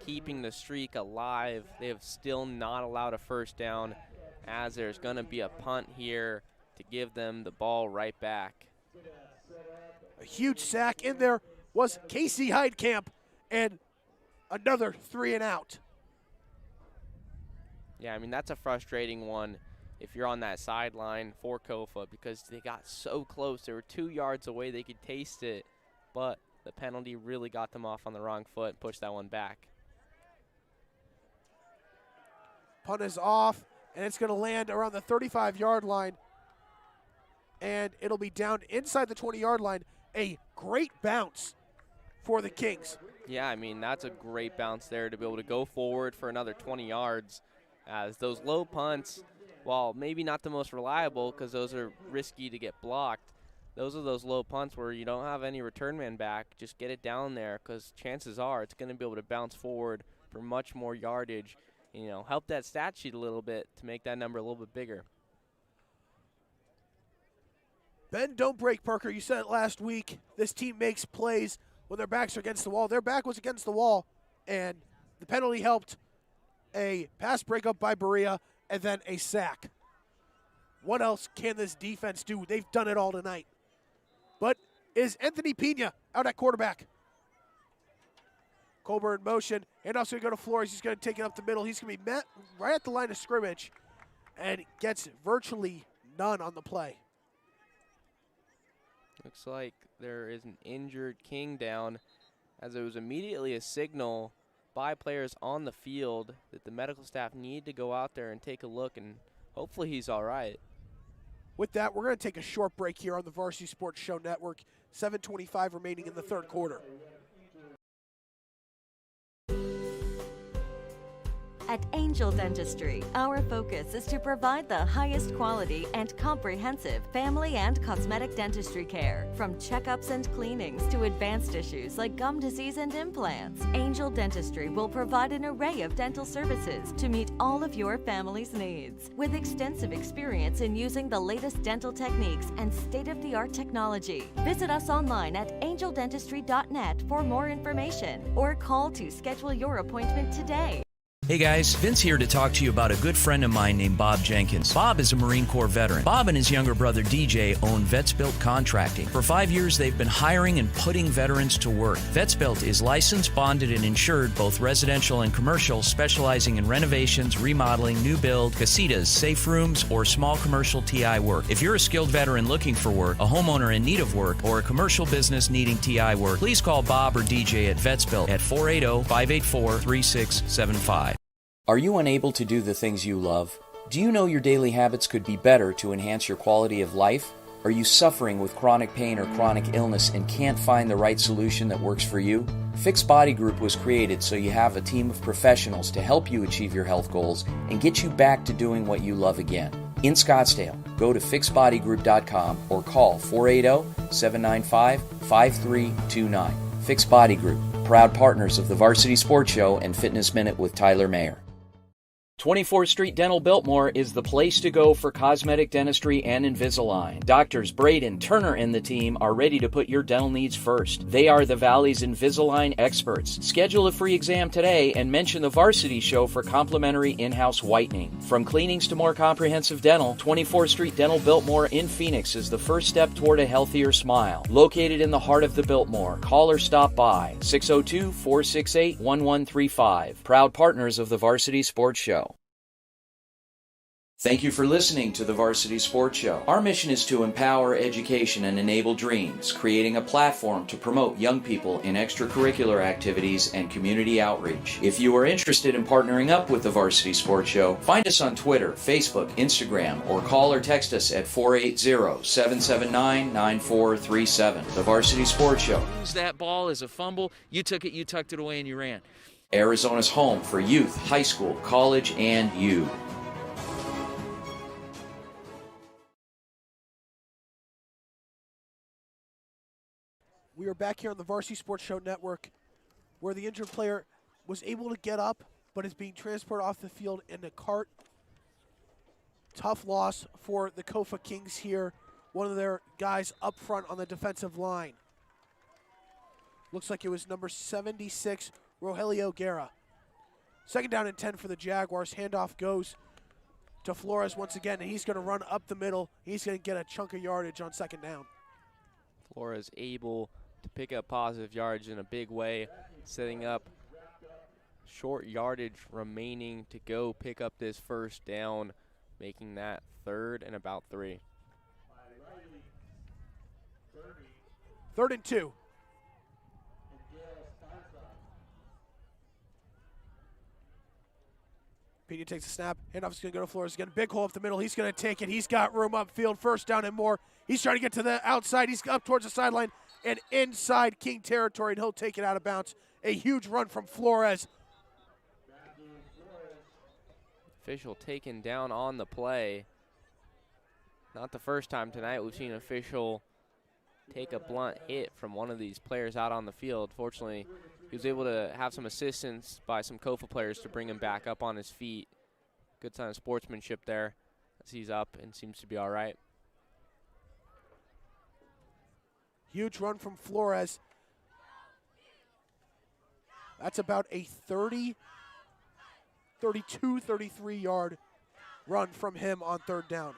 keeping the streak alive. They have still not allowed a first down, as there's going to be a punt here to give them the ball right back.
A huge sack in there was Casey Heidkamp, and another 3 and out.
Yeah, I mean, that's a frustrating one if you're on that sideline for Kofa, because they got so close. They were 2 yards away. They could taste it, but the penalty really got them off on the wrong foot and pushed that one back.
Punt is off, and it's going to land around the 35-yard line, and it'll be down inside the 20-yard line. A great bounce for the Kings.
Yeah, I mean, that's a great bounce there to be able to go forward for another 20 yards, as those low punts, while maybe not the most reliable because those are risky to get blocked, those are those low punts where you don't have any return man back. Just get it down there, because chances are it's going to be able to bounce forward for much more yardage. You know, help that stat sheet a little bit to make that number a little bit bigger.
Bend, don't break, Parker. You said it last week. This team makes plays when their backs are against the wall. Their back was against the wall, and the penalty helped a pass breakup by Berea and then a sack. what else can this defense do? They've done it all tonight. But is Anthony Pena out at quarterback? Colbert in motion, and also going to go to Flores. He's going to take it up the middle. He's going to be met right at the line of scrimmage and gets virtually none on the play.
Looks like there is an injured King down, as it was immediately a signal by players on the field that the medical staff need to go out there and take a look, and hopefully he's all right.
With that, we're going to take a short break here on the Varsity Sports Show Network. 7:25 remaining in the third quarter.
At Angel Dentistry, our focus is to provide the highest quality and comprehensive family and cosmetic dentistry care. From checkups and cleanings to advanced issues like gum disease and implants, Angel Dentistry will provide an array of dental services to meet all of your family's needs. With extensive experience in using the latest dental techniques and state-of-the-art technology, visit us online at angeldentistry.net for more information or call to schedule your appointment today.
Hey guys, Vince here to talk to you about a good friend of mine named Bob Jenkins. Bob is a Marine Corps veteran. Bob and his younger brother DJ own Vets Built Contracting. For 5 years, they've been hiring and putting veterans to work. Vets Built is licensed, bonded, and insured, both residential and commercial, specializing in renovations, remodeling, new build, casitas, safe rooms, or small commercial TI work. If you're a skilled veteran looking for work, a homeowner in need of work, or a commercial business needing TI work, please call Bob or DJ at Vets Built at 480-584-3675.
Are you unable to do the things you love? Do you know your daily habits could be better to enhance your quality of life? Are you suffering with chronic pain or chronic illness and can't find the right solution that works for you? Fix Body Group was created so you have a team of professionals to help you achieve your health goals and get you back to doing what you love again. In Scottsdale, go to fixbodygroup.com or call 480-795-5329. Fix Body Group, proud partners of the Varsity Sports Show and Fitness Minute with Tyler Mayer. 24th Street Dental Biltmore is the place to go for cosmetic dentistry and Invisalign. Doctors Braden, Turner, and the team are ready to put your dental needs first. They are the Valley's Invisalign experts. Schedule a free exam today and mention the Varsity Show for complimentary in-house whitening. From cleanings to more comprehensive dental, 24th Street Dental Biltmore in Phoenix is the first step toward a healthier smile. Located in the heart of the Biltmore, call or stop by 602-468-1135. Proud partners of the Varsity Sports Show. Thank you for listening to the Varsity Sports Show. Our mission is to empower education and enable dreams, creating a platform to promote young people in extracurricular activities and community outreach. If you are interested in partnering up with the Varsity Sports Show, find us on Twitter, Facebook, Instagram, or call or text us at 480-779-9437. The Varsity Sports Show.
Use that ball as a fumble. You took it, you tucked it away, and you ran.
Arizona's home for youth, high school, college, and you.
We are back here on the Varsity Sports Show Network, where the injured player was able to get up, but is being transported off the field in a cart. Tough loss for the Kofa Kings here. One of their guys up front on the defensive line. Looks like it was number 76, Rogelio Guerra. Second down and 10 for the Jaguars. Handoff goes to Flores once again, and he's going to run up the middle. He's going to get a chunk of yardage on second down.
Flores able to pick up positive yards in a big way, setting up short yardage remaining to go pick up this first down, making that 3rd and about 3.
3rd and 2. Pena takes a snap. Handoff is going to go to Flores again. Big hole up the middle. He's going to take it. He's got room upfield. First down and more. He's trying to get to the outside. He's up towards the sideline and inside King territory, and he'll take it out of bounds. A huge run from Flores.
Official taken down on the play. Not the first time tonight we've seen an official take a blunt hit from one of these players out on the field. Fortunately, he was able to have some assistance by some Kofa players to bring him back up on his feet. Good sign of sportsmanship there as he's up and seems to be all right.
Huge run from Flores. That's about a 32, 33-yard run from him on 3rd down.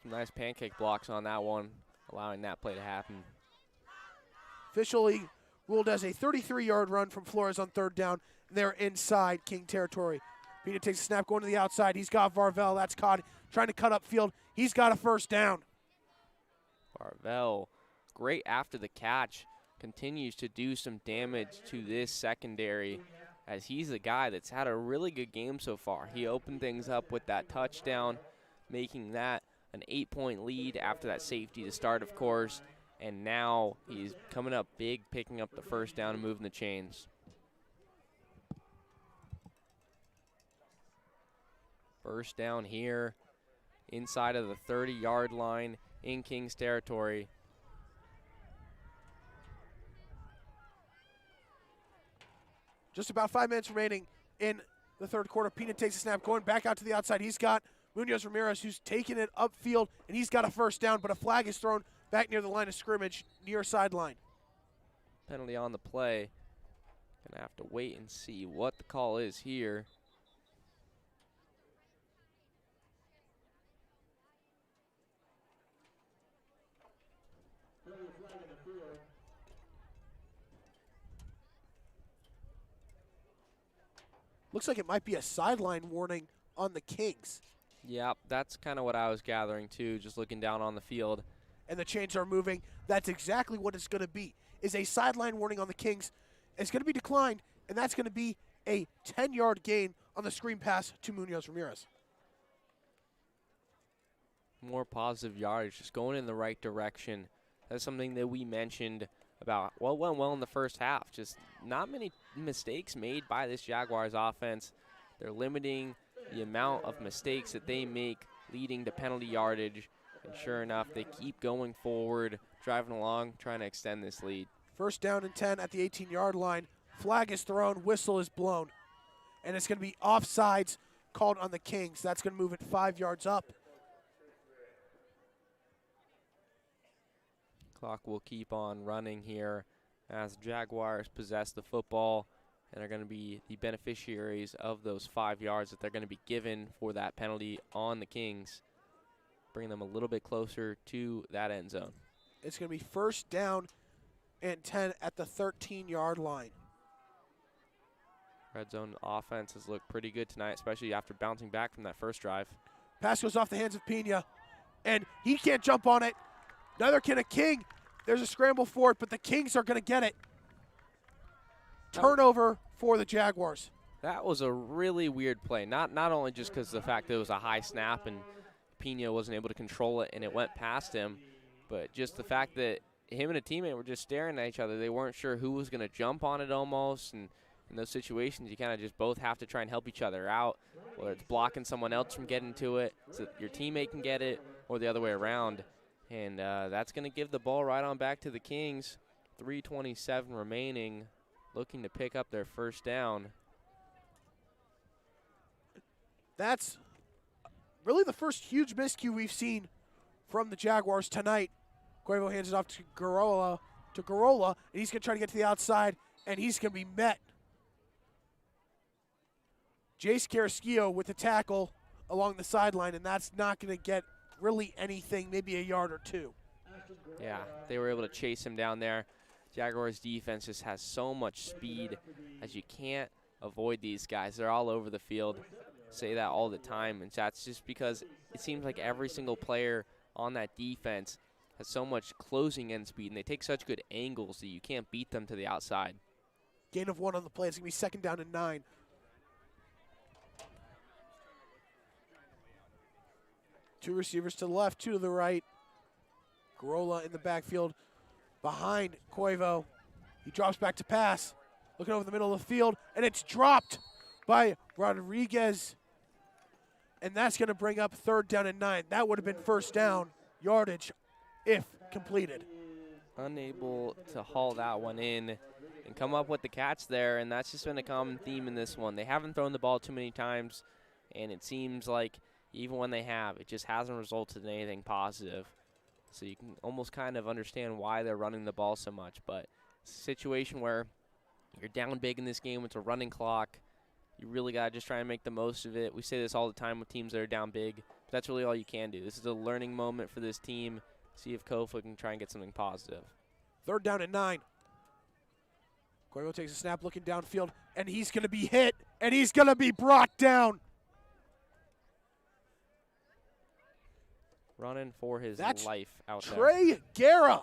Some nice pancake blocks on that one, allowing that play to happen.
Officially ruled as a 33-yard run from Flores on third down. They're inside King territory. Pena takes a snap, going to the outside. He's got Varvel. That's caught. Trying to cut upfield. He's got a first down.
Varvel, great after the catch, continues to do some damage to this secondary, as he's the guy that's had a really good game so far. He opened things up with that touchdown, making that an 8-point lead after that safety to start, of course. And now he's coming up big, picking up the first down and moving the chains. First down here inside of the 30-yard line in Kings territory.
Just about 5 minutes remaining in the third quarter. Pena takes a snap, going back out to the outside. He's got Munoz Ramirez, who's taking it upfield, and he's got a first down, but a flag is thrown back near the line of scrimmage, near sideline.
Penalty on the play. Gonna have to wait and see what the call is here.
Looks like it might be a sideline warning on the Kings.
Yep, that's kind of what I was gathering too, just looking down on the field.
And the chains are moving. That's exactly what it's going to be, is a sideline warning on the Kings. It's going to be declined, and that's going to be a 10-yard gain on the screen pass to Munoz Ramirez.
More positive yardage, just going in the right direction. That's something that we mentioned about what went well in the first half. Just not many mistakes made by this Jaguars offense. They're limiting the amount of mistakes that they make, leading to penalty yardage. And sure enough, they keep going forward, driving along, trying to extend this lead.
First down and 10 at the 18-yard line. Flag is thrown, whistle is blown. And it's going to be offsides called on the Kings. That's going to move it 5 yards up.
Clock will keep on running here as Jaguars possess the football and are going to be the beneficiaries of those 5 yards that they're going to be given for that penalty on the Kings. Bring them a little bit closer to that end zone.
It's going to be first down and 10 at the 13-yard line.
Red zone offense has looked pretty good tonight, especially after bouncing back from that first drive.
Pass goes off the hands of Pena, and he can't jump on it. Neither can a King. There's a scramble for it, but the Kings are going to get it. Turnover for the Jaguars.
That was a really weird play. Not only just because of the fact that it was a high snap and Pena wasn't able to control it and it went past him, but just the fact that him and a teammate were just staring at each other. They weren't sure who was going to jump on it almost, and in those situations you kind of just both have to try and help each other out, whether it's blocking someone else from getting to it so that your teammate can get it or the other way around. And that's going to give the ball right on back to the Kings. 3:27 remaining, looking to pick up their first down.
That's really the first huge miscue we've seen from the Jaguars tonight. Cuervo hands it off to Garola, and he's going to try to get to the outside, and he's going to be met. Jace Carrasquillo with the tackle along the sideline, and that's not going to get really anything, maybe a yard or two.
Yeah, they were able to chase him down there. Jaguars defense just has so much speed as you can't avoid these guys. They're all over the field. Say that all the time, and that's just because it seems like every single player on that defense has so much closing end speed, and they take such good angles that you can't beat them to the outside.
Gain of 1 on the play. It's going to be second down and 9. Two receivers to the left, 2 to the right. Garola in the backfield behind Cuervo. He drops back to pass. Looking over the middle of the field, and it's dropped by Rodriguez. And that's going to bring up third down and 9. That would have been first down yardage if completed.
Unable to haul that one in and come up with the catch there, and that's just been a common theme in this one. They haven't thrown the ball too many times, and it seems like even when they have, it just hasn't resulted in anything positive. So you can almost kind of understand why they're running the ball so much. But it's a situation where you're down big in this game. It's a running clock. You really got to just try and make the most of it. We say this all the time with teams that are down big. that's really all you can do. This is a learning moment for this team. See if Kofa can try and get something positive.
3rd down and 9. Cuervo takes a snap looking downfield, and he's going to be hit, and he's going to be brought down.
Running for his life out there.
Trey Guerra.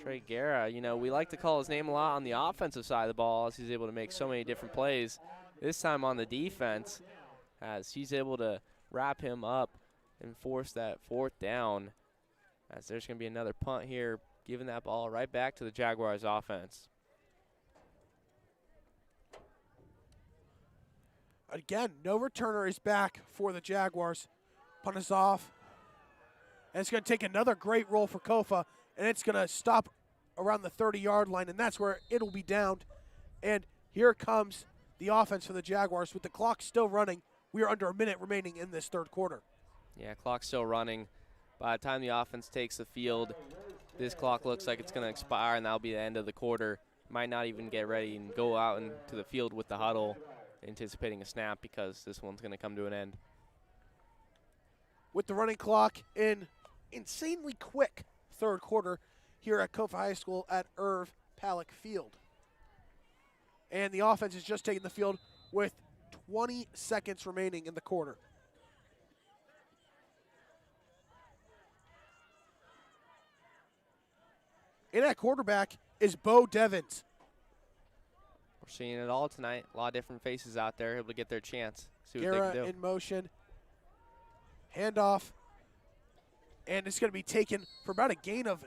Trey Guerra, you know, we like to call his name a lot on the offensive side of the ball as he's able to make so many different plays. This time on the defense, as he's able to wrap him up and force that 4th down, as there's going to be another punt here, giving that ball right back to the Jaguars offense.
Again, no returner is back for the Jaguars. Punt is off. And it's going to take another great roll for Kofa, and it's going to stop around the 30-yard line, and that's where it'll be downed. And here comes the offense for the Jaguars with the clock still running. We are under a minute remaining in this 3rd quarter.
Yeah, clock's still running. By the time the offense takes the field, this clock looks like it's going to expire, and that'll be the end of the quarter. Might not even get ready and go out into the field with the huddle, anticipating a snap because this one's going to come to an end.
With the running clock in insanely quick 3rd quarter here at Kofa High School at Irv Palick Field. And the offense is just taking the field with 20 seconds remaining in the quarter. In at quarterback is Bo Devins.
We're seeing it all tonight. A lot of different faces out there able to get their chance. See what
Guerra
they can do.
in motion. Handoff. And it's going to be taken for about a gain of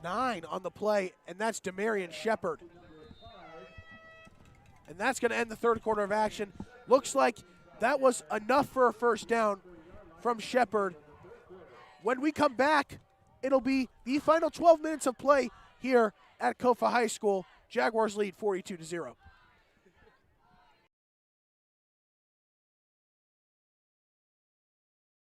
9 on the play, and that's Demarion Shepard. And that's going to end the 3rd quarter of action. Looks like that was enough for a 1st down from Shepard. When we come back, it'll be the final 12 minutes of play here at Kofa High School. Jaguars lead 42-0.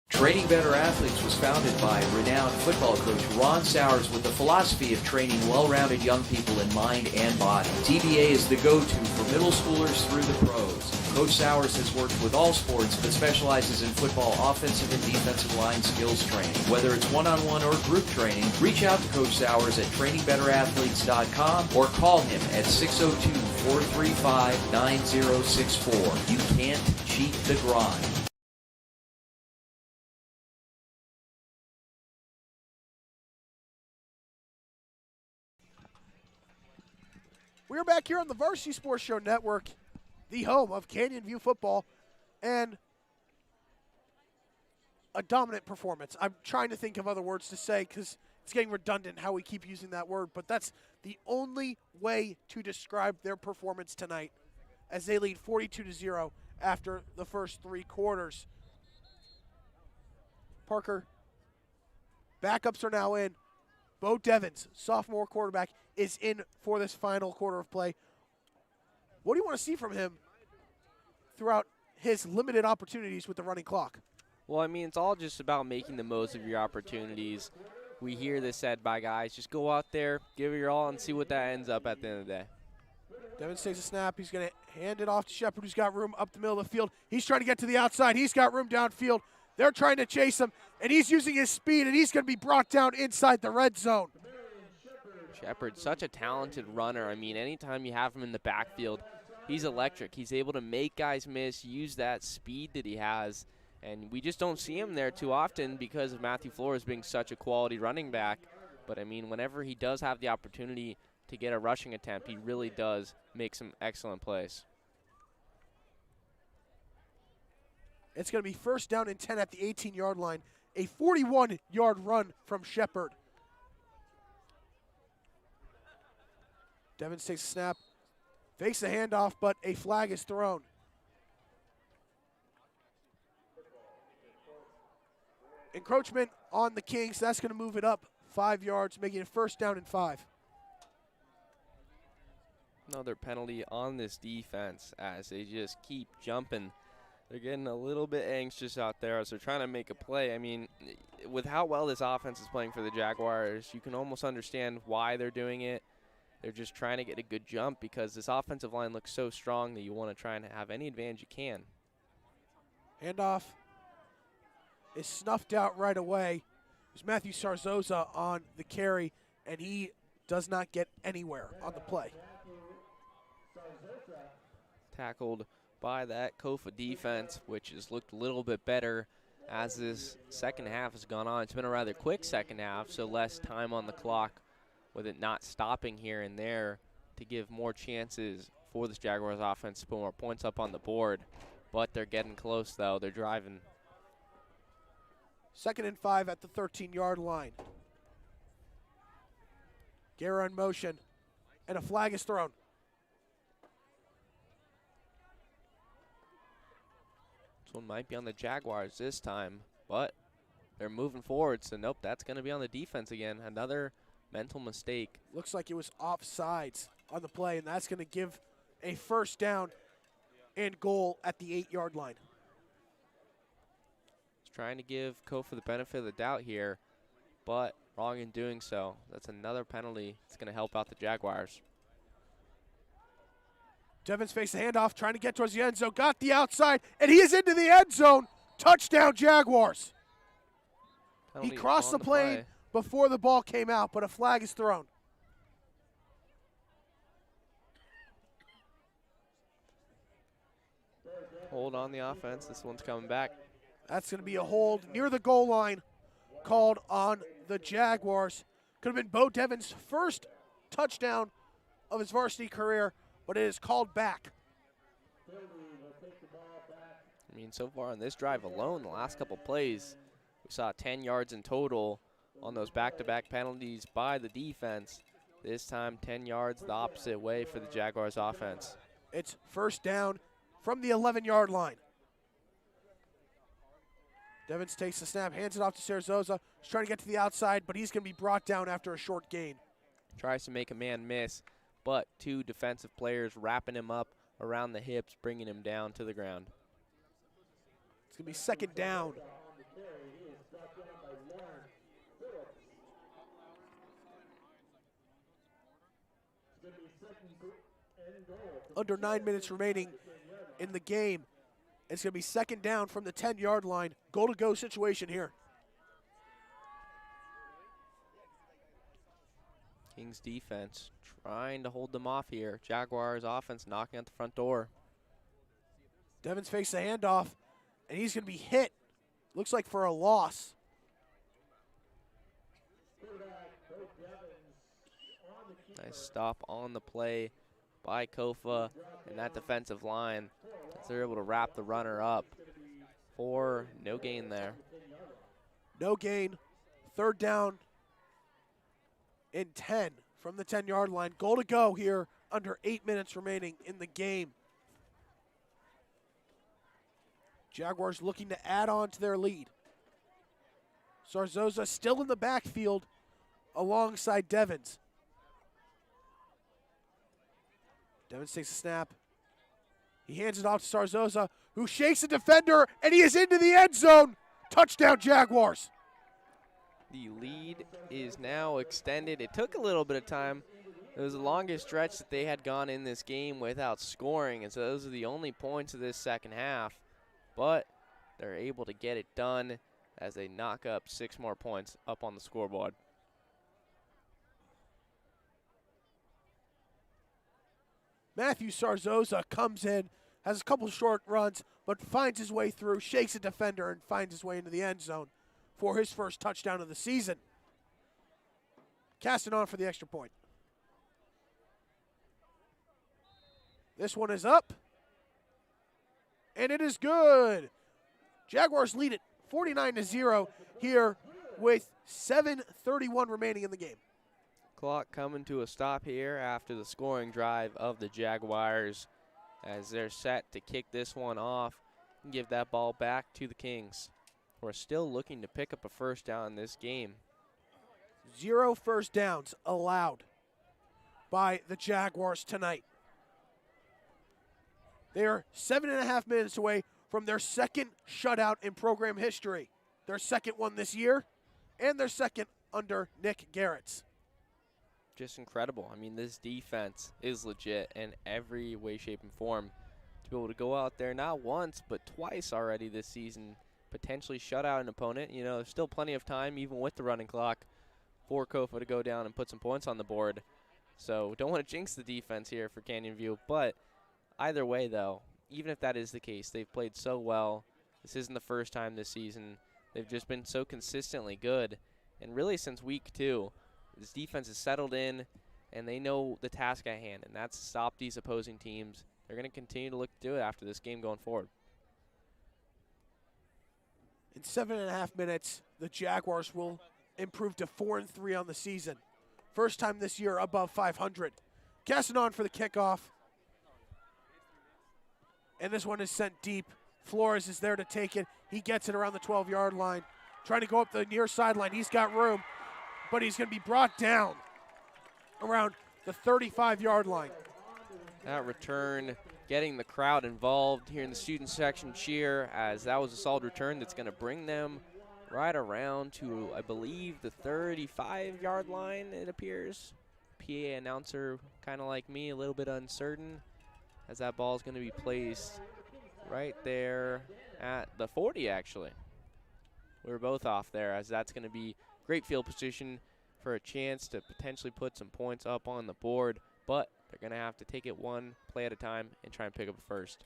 Training Better Athletes was founded by renowned football coach Ron Sowers with the philosophy of training well-rounded young people in mind and body. TBA is the go-to for middle schoolers through the pros. Coach Sowers has worked with all sports but specializes in football offensive and defensive line skills training. Whether it's one-on-one or group training, reach out to Coach Sowers at trainingbeterathletes.com or call him at 602-435-9064. You can't cheat the grind.
We're back here on the Varsity Sports Show Network, the home of Canyon View football, and a dominant performance. I'm trying to think of other words to say because it's getting redundant how we keep using that word, but that's the only way to describe their performance tonight as they lead 42-0 after the first 3 quarters. Parker, backups are now in. Bo Devins, sophomore quarterback, is in for this final quarter of play. What do you want to see from him throughout his limited opportunities with the running clock?
Well, I mean, it's all just about making the most of your opportunities. We hear this said by guys, just go out there, give it your all, and see what that ends up at the end of the day.
Devins takes a snap. He's going to hand it off to Shepard, who's got room up the middle of the field. He's trying to get to the outside. He's got room downfield. They're trying to chase him, and he's using his speed, and he's going to be brought down inside the red zone.
Shepard, such a talented runner. I mean, anytime you have him in the backfield, he's electric. He's able to make guys miss, use that speed that he has, and we just don't see him there too often because of Matthew Flores being such a quality running back. But, I mean, whenever he does have the opportunity to get a rushing attempt, he really does make some excellent plays.
It's going to be 1st down and 10 at the 18-yard line. A 41-yard run from Shepard. Devins takes a snap, fakes the handoff, but a flag is thrown. Encroachment on the Kings. That's going to move it up 5 yards, making it 1st down and 5.
Another penalty on this defense as they just keep jumping. They're getting a little bit anxious out there as they're trying to make a play. I mean, with how well this offense is playing for the Jaguars, you can almost understand why they're doing it. They're just trying to get a good jump because this offensive line looks so strong that you want to try and have any advantage you can.
Handoff. is snuffed out right away. There's Matthew Sarzosa on the carry, and he does not get anywhere on the play.
Tackled by that Kofa defense, which has looked a little bit better as this second half has gone on. It's been a rather quick second half, so less time on the clock with it not stopping here and there to give more chances for this Jaguars offense to put more points up on the board. But they're getting close, though. They're driving.
2nd and 5 at the 13-yard line. Guerra in motion, and a flag is thrown.
This one might be on the Jaguars this time, but they're moving forward, so nope, that's going to be on the defense again. Another mental mistake.
Looks like it was offsides on the play, and that's going to give a first down and goal at the 8-yard line.
He's trying to give Kofa the benefit of the doubt here, but wrong in doing so. That's another penalty that's going to help out the Jaguars.
Devins faced the handoff, trying to get towards the end zone, got the outside, and he is into the end zone. Touchdown, Jaguars.
Penalty
He crossed
on
the plane before the ball came out, but a flag is thrown.
Hold on the offense. This one's coming back.
That's going to be a hold near the goal line called on the Jaguars. Could have been Bo Devins' first touchdown of his varsity career, but it is called back.
I mean, so far on this drive alone, the last couple plays, we saw 10 yards in total on those back-to-back penalties by the defense. This time, 10 yards the opposite way for the Jaguars offense.
It's first down from the 11-yard line. Devins takes the snap, hands it off to Sarzosa. He's trying to get to the outside, but he's going to be brought down after a short gain.
Tries to make a man miss, but two defensive players wrapping him up around the hips, bringing him down to the ground.
It's going to be second down. Under 9 minutes remaining in the game. It's going to be second down from the 10-yard line. Goal-to-go situation here.
Kings defense trying to hold them off here. Jaguars offense knocking at the front door.
Devins faced the handoff, and he's going to be hit. Looks like for a loss.
Nice stop on the play by Kofa and that defensive line as they're able to wrap the runner up for no gain there.
No gain. Third down and 10 from the 10-yard line. Goal to go here under 8 minutes remaining in the game. Jaguars looking to add on to their lead. Sarzosa still in the backfield alongside Devins. Devins takes a snap. He hands it off to Sarzosa, who shakes the defender, and he is into the end zone. Touchdown, Jaguars.
The lead is now extended. It took a little bit of time. It was the longest stretch that they had gone in this game without scoring, and so those are the only points of this second half. But they're able to get it done as they knock up 6 more points up on the scoreboard.
Matthew Sarzosa comes in, has a couple short runs, but finds his way through, shakes a defender, and finds his way into the end zone for his first touchdown of the season. Casting on for the extra point. This one is up, and it is good. Jaguars lead it 49-0 here with 7:31 remaining in the game.
Clock coming to a stop here after the scoring drive of the Jaguars as they're set to kick this one off and give that ball back to the Kings. We're still looking to pick up a first down in this game.
0 first downs allowed by the Jaguars tonight. They are 7.5 minutes away from their second shutout in program history. Their second one this year, and their second under Nick Garrett's.
Just incredible. I mean, this defense is legit in every way, shape, and form. To be able to go out there not once, but twice already this season potentially shut out an opponent. You know, there's still plenty of time, even with the running clock, for Kofa to go down and put some points on the board. So don't want to jinx the defense here for Canyon View. But either way, though, even if that is the case, they've played so well. This isn't the first time this season. They've just been so consistently good. And really since week 2, this defense has settled in, and they know the task at hand, and that's to stop these opposing teams. They're going to continue to look to do it after this game going forward.
In 7.5 minutes, the Jaguars will improve to 4-3 on the season. First time this year above 500. Casting on for the kickoff. And this one is sent deep. Flores is there to take it. He gets it around the 12-yard line. Trying to go up the near sideline. He's got room, but he's going to be brought down around the 35-yard line.
That return getting the crowd involved here in the student section cheer, as that was a solid return that's going to bring them right around to, I believe, the 35-yard line, it appears. PA announcer, kind of like me, a little bit uncertain, as that ball is going to be placed right there at the 40, actually. We were both off there, as that's going to be great field position for a chance to potentially put some points up on the board, but they're going to have to take it one play at a time and try and pick up a first.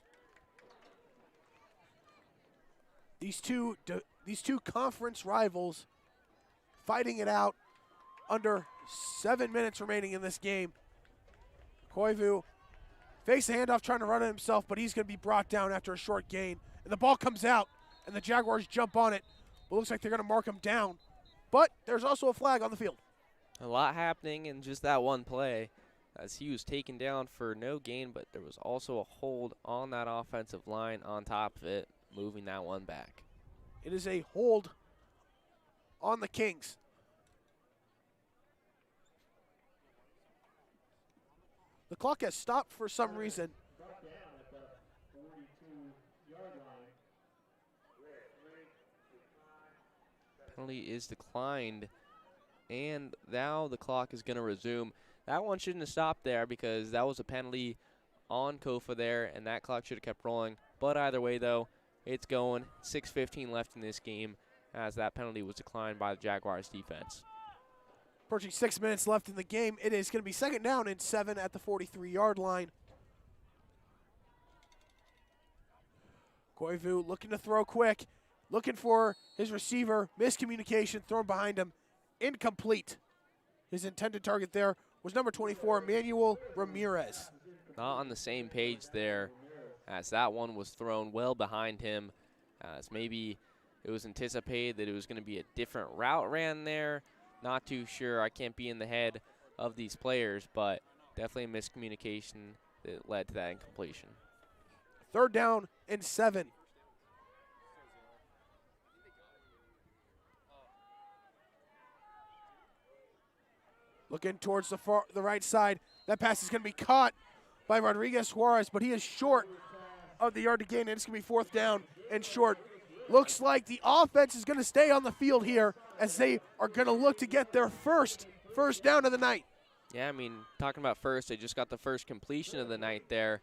These two conference rivals fighting it out under 7 minutes remaining in this game. Koivu fakes the handoff, trying to run it himself, but he's going to be brought down after a short gain. And the ball comes out, and the Jaguars jump on it. But looks like they're going to mark him down. But there's also a flag on the field.
A lot happening in just that one play, as he was taken down for no gain, but there was also a hold on that offensive line on top of it, moving that one back.
It is a hold on the Kings. The clock has stopped for some reason.
Penalty is declined, and now the clock is going to resume. That one shouldn't have stopped there because that was a penalty on Kofa there, and that clock should have kept rolling. But either way, though, it's going. 6:15 left in this game, as that penalty was declined by the Jaguars defense.
Approaching 6 minutes left in the game. It is going to be 2nd down and 7 at the 43-yard line. Koivu looking to throw quick, looking for his receiver. Miscommunication, thrown behind him. Incomplete. His intended target there was number 24, Manuel Ramirez.
Not on the same page there, as that one was thrown well behind him, as maybe it was anticipated that it was going to be a different route ran there. Not too sure. I can't be in the head of these players, but definitely a miscommunication that led to that incompletion.
3rd down and 7. Looking towards the right side. That pass is going to be caught by Rodriguez Suarez, but he is short of the yard to gain, and it's going to be 4th down and short. Looks like the offense is going to stay on the field here, as they are going to look to get their first down of the night.
Yeah, I mean, talking about first, they just got the first completion of the night there,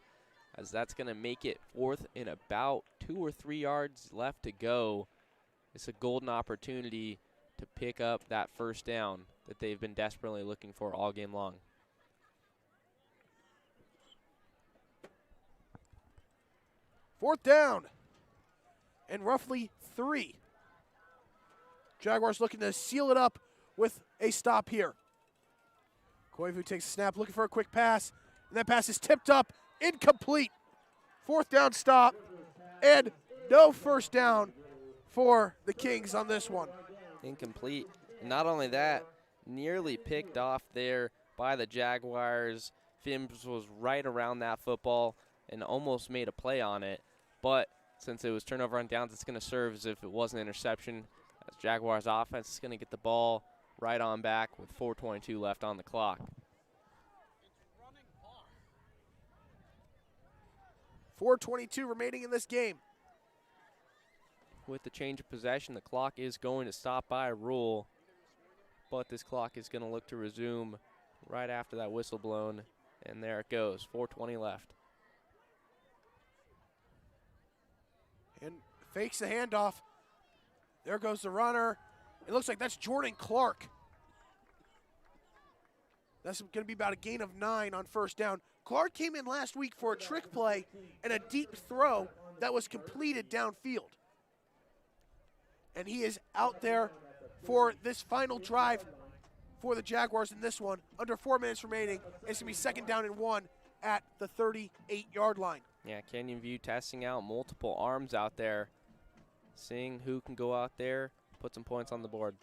as that's going to make it 4th and about 2 or 3 yards left to go. It's a golden opportunity to pick up that first down that they've been desperately looking for all game long.
Fourth down and roughly 3. Jaguars looking to seal it up with a stop here. Koivu takes a snap, looking for a quick pass, and that pass is tipped up, incomplete. 4th down stop, and no first down for the Kings on this one.
Incomplete. And not only that, nearly picked off there by the Jaguars. Fims was right around that football and almost made a play on it. But since it was turnover on downs, it's going to serve as if it was an interception. As Jaguars offense is going to get the ball right on back with 4:22 left on the clock.
4:22 remaining in this game.
With the change of possession, the clock is going to stop by rule, but this clock is going to look to resume right after that whistle blown, and there it goes, 4:20 left.
And fakes the handoff, There goes the runner. It looks like that's Jordan Clark. That's going to be about a gain of 9 on first down. Clark came in last week for a trick play and a deep throw that was completed downfield. And he is out there for this final drive for the Jaguars in this one. Under 4 minutes remaining. It's going to be 2nd down and 1 at the 38-yard line.
Yeah, Canyon View testing out multiple arms out there, seeing who can go out there, put some points on the board.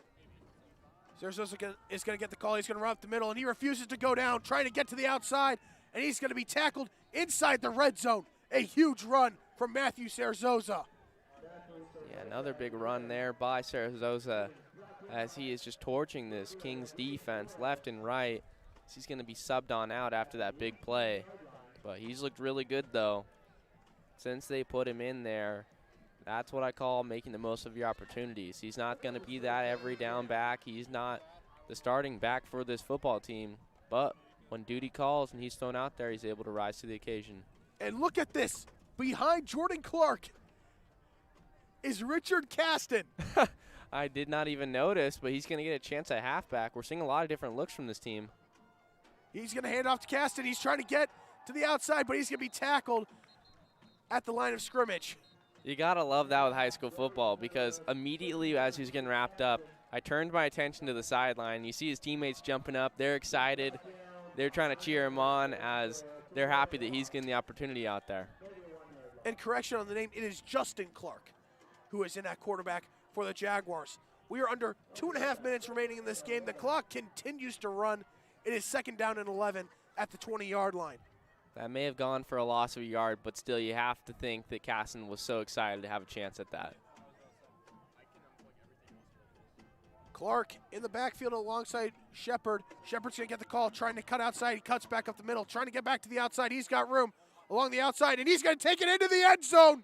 Sarasota is going to get the call. He's going to run up the middle, and he refuses to go down, trying to get to the outside, and he's going to be tackled inside the red zone. A huge run from Matthew Sarazosa.
Yeah, another big run there by Sarazosa as he is just torching this Kings defense left and right. He's going to be subbed on out after that big play. But he's looked really good, though, since they put him in there. That's what I call making the most of your opportunities. He's not going to be that every down back. He's not the starting back for this football team. But when duty calls and he's thrown out there, he's able to rise to the occasion.
And look at this. Behind Jordan Clark is Richard Caston.
I did not even notice, but he's going to get a chance at halfback. We're seeing a lot of different looks from this team.
He's going to hand off to Caston. He's trying to get to the outside, but he's going to be tackled at the line of scrimmage.
You got to love that with high school football, because immediately as he's getting wrapped up, I turned my attention to the sideline. You see his teammates jumping up. They're excited. They're trying to cheer him on as they're happy that he's getting the opportunity out there.
And correction on the name, it is Justin Clark who is in at quarterback for the Jaguars. We are under 2.5 minutes remaining in this game. The clock continues to run. It is 2nd down and 11 at the 20-yard line.
That may have gone for a loss of a yard, but still you have to think that Casson was so excited to have a chance at that.
Clark in the backfield alongside Shepard. Shepard's going to get the call, trying to cut outside. He cuts back up the middle, trying to get back to the outside. He's got room along the outside, and he's going to take it into the end zone.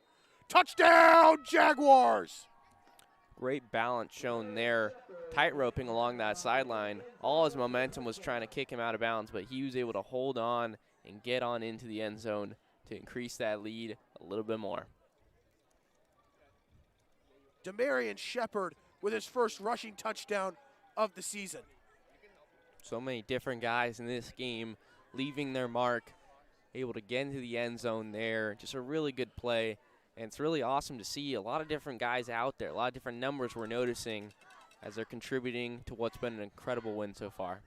Touchdown, Jaguars!
Great balance shown there, tight-roping along that sideline. All his momentum was trying to kick him out of bounds, but he was able to hold on and get on into the end zone to increase that lead a little bit more.
Demarion Shepard with his first rushing touchdown of the season.
So many different guys in this game leaving their mark, able to get into the end zone there. Just a really good play. And it's really awesome to see a lot of different guys out there, a lot of different numbers we're noticing as they're contributing to what's been an incredible win so far.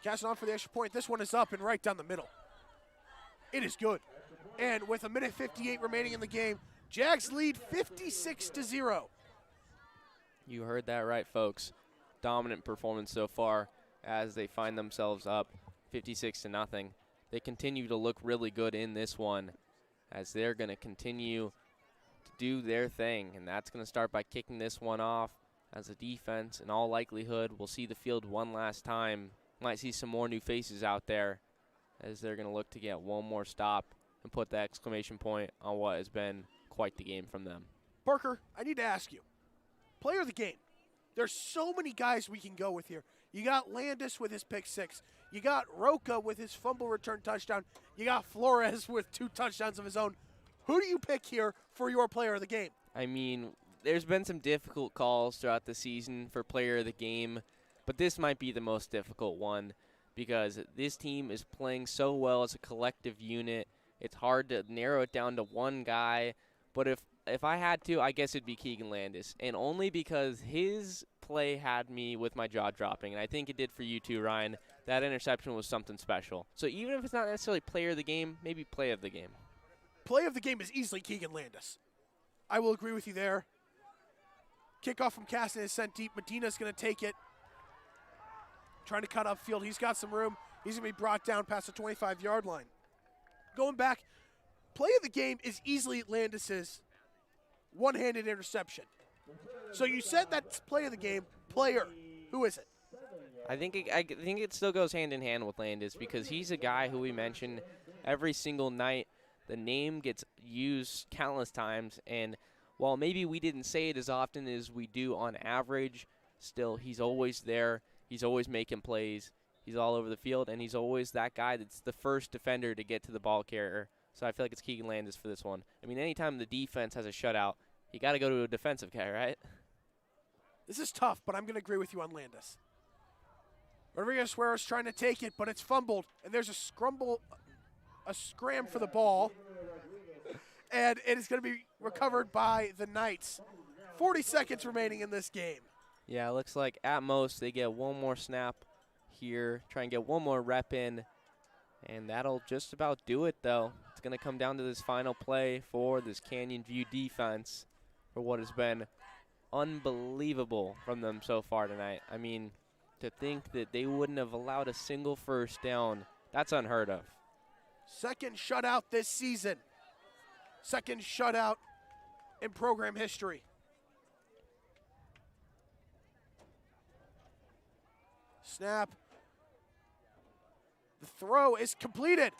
Casting on for the extra point. This one is up and right down the middle. It is good. And with 1:58 remaining in the game, Jags lead 56-0.
You heard that right, folks. Dominant performance so far as they find themselves up 56-0. They continue to look really good in this one as they're going to continue to do their thing, and that's going to start by kicking this one off as a defense. In all likelihood, we'll see the field one last time. Might see some more new faces out there as they're going to look to get one more stop and put the exclamation point on what has been quite the game from them.
Parker, I need to ask you, player of the game. There's so many guys we can go with here. You got Landis with his pick 6. You got Roca with his fumble return touchdown. You got Flores with 2 touchdowns of his own. Who do you pick here for your player of the game?
I mean, there's been some difficult calls throughout the season for player of the game, but this might be the most difficult one because this team is playing so well as a collective unit. It's hard to narrow it down to one guy, but if I had to, I guess it'd be Keegan Landis, and only because his play had me with my jaw dropping, and I think it did for you too, Ryan. That interception was something special. So even if it's not necessarily player of the game, maybe play of the game.
Play of the game is easily Keegan Landis. I will agree with you there. Kickoff from Caston is sent deep. Medina's going to take it. Trying to cut upfield. He's got some room. He's going to be brought down past the 25-yard line. Going back, play of the game is easily Landis's one-handed interception. So you said that's play of the game. Player, who is it?
I think it still goes hand in hand with Landis because he's a guy who we mention every single night. The name gets used countless times, and while maybe we didn't say it as often as we do on average, still he's always there. He's always making plays. He's all over the field, and he's always that guy that's the first defender to get to the ball carrier. So I feel like it's Keegan Landis for this one. I mean, anytime the defense has a shutout, you got to go to a defensive guy, right?
This is tough, but I'm going to agree with you on Landis. Rodriguez Suarez trying to take it, but it's fumbled, and there's a scram for the ball, and it is going to be recovered by the Knights. 40 seconds remaining in this game.
Yeah, it looks like at most they get one more snap here, try and get one more rep in, and that'll just about do it, though. It's going to come down to this final play for this Canyon View defense for what has been unbelievable from them so far tonight. I mean, to think that they wouldn't have allowed a single first down, that's unheard of.
Second shutout this season. Second shutout in program history. Snap. The throw is completed.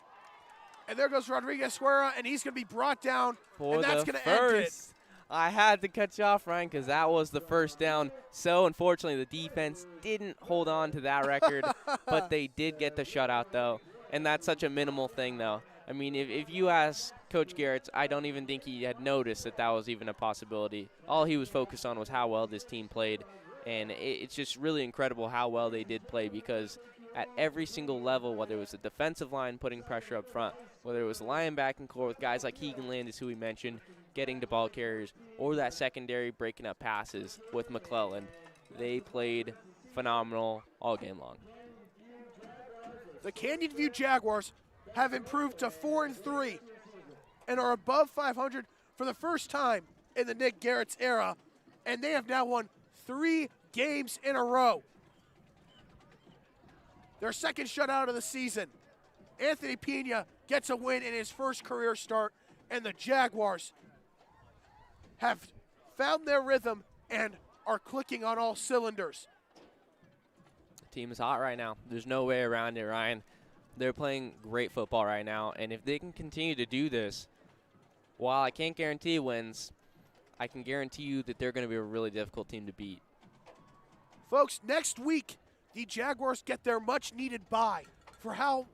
And there goes Rodriguez Suarez, and he's going to be brought down, and that's going to end it.
I had to cut you off, Ryan, because that was the first down. So, unfortunately, the defense didn't hold on to that record, but they did get the shutout, though. And that's such a minimal thing, though. I mean, if you ask Coach Garrett, I don't even think he had noticed that that was even a possibility. All he was focused on was how well this team played. And it's just really incredible how well they did play, because at every single level, whether it was the defensive line putting pressure up front, whether it was the linebacking core with guys like Keegan Landis, who we mentioned, getting to ball carriers, or that secondary breaking up passes with McClellan, they played phenomenal all game long.
The Canyon View Jaguars have improved to 4-3 and are above 500 for the first time in the Nick Garrett's era, and they have now won 3 games in a row. Their second shutout of the season. Anthony Pena gets a win in his first career start, and the Jaguars have found their rhythm and are clicking on all cylinders.
The team is hot right now. There's no way around it, Ryan. They're playing great football right now, and if they can continue to do this, while I can't guarantee wins, I can guarantee you that they're going to be a really difficult team to beat.
Folks, next week, the Jaguars get their much-needed bye for how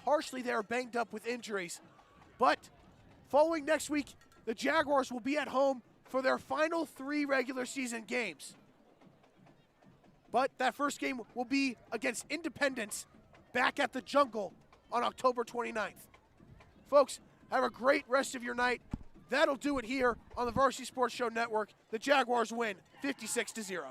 harshly they are banged up with injuries. But following next week, the Jaguars will be at home for their final 3 regular season games. But that first game will be against Independence back at the Jungle on October 29th. Folks, have a great rest of your night. That'll do it here on the Varsity Sports Show Network. The Jaguars win 56-0.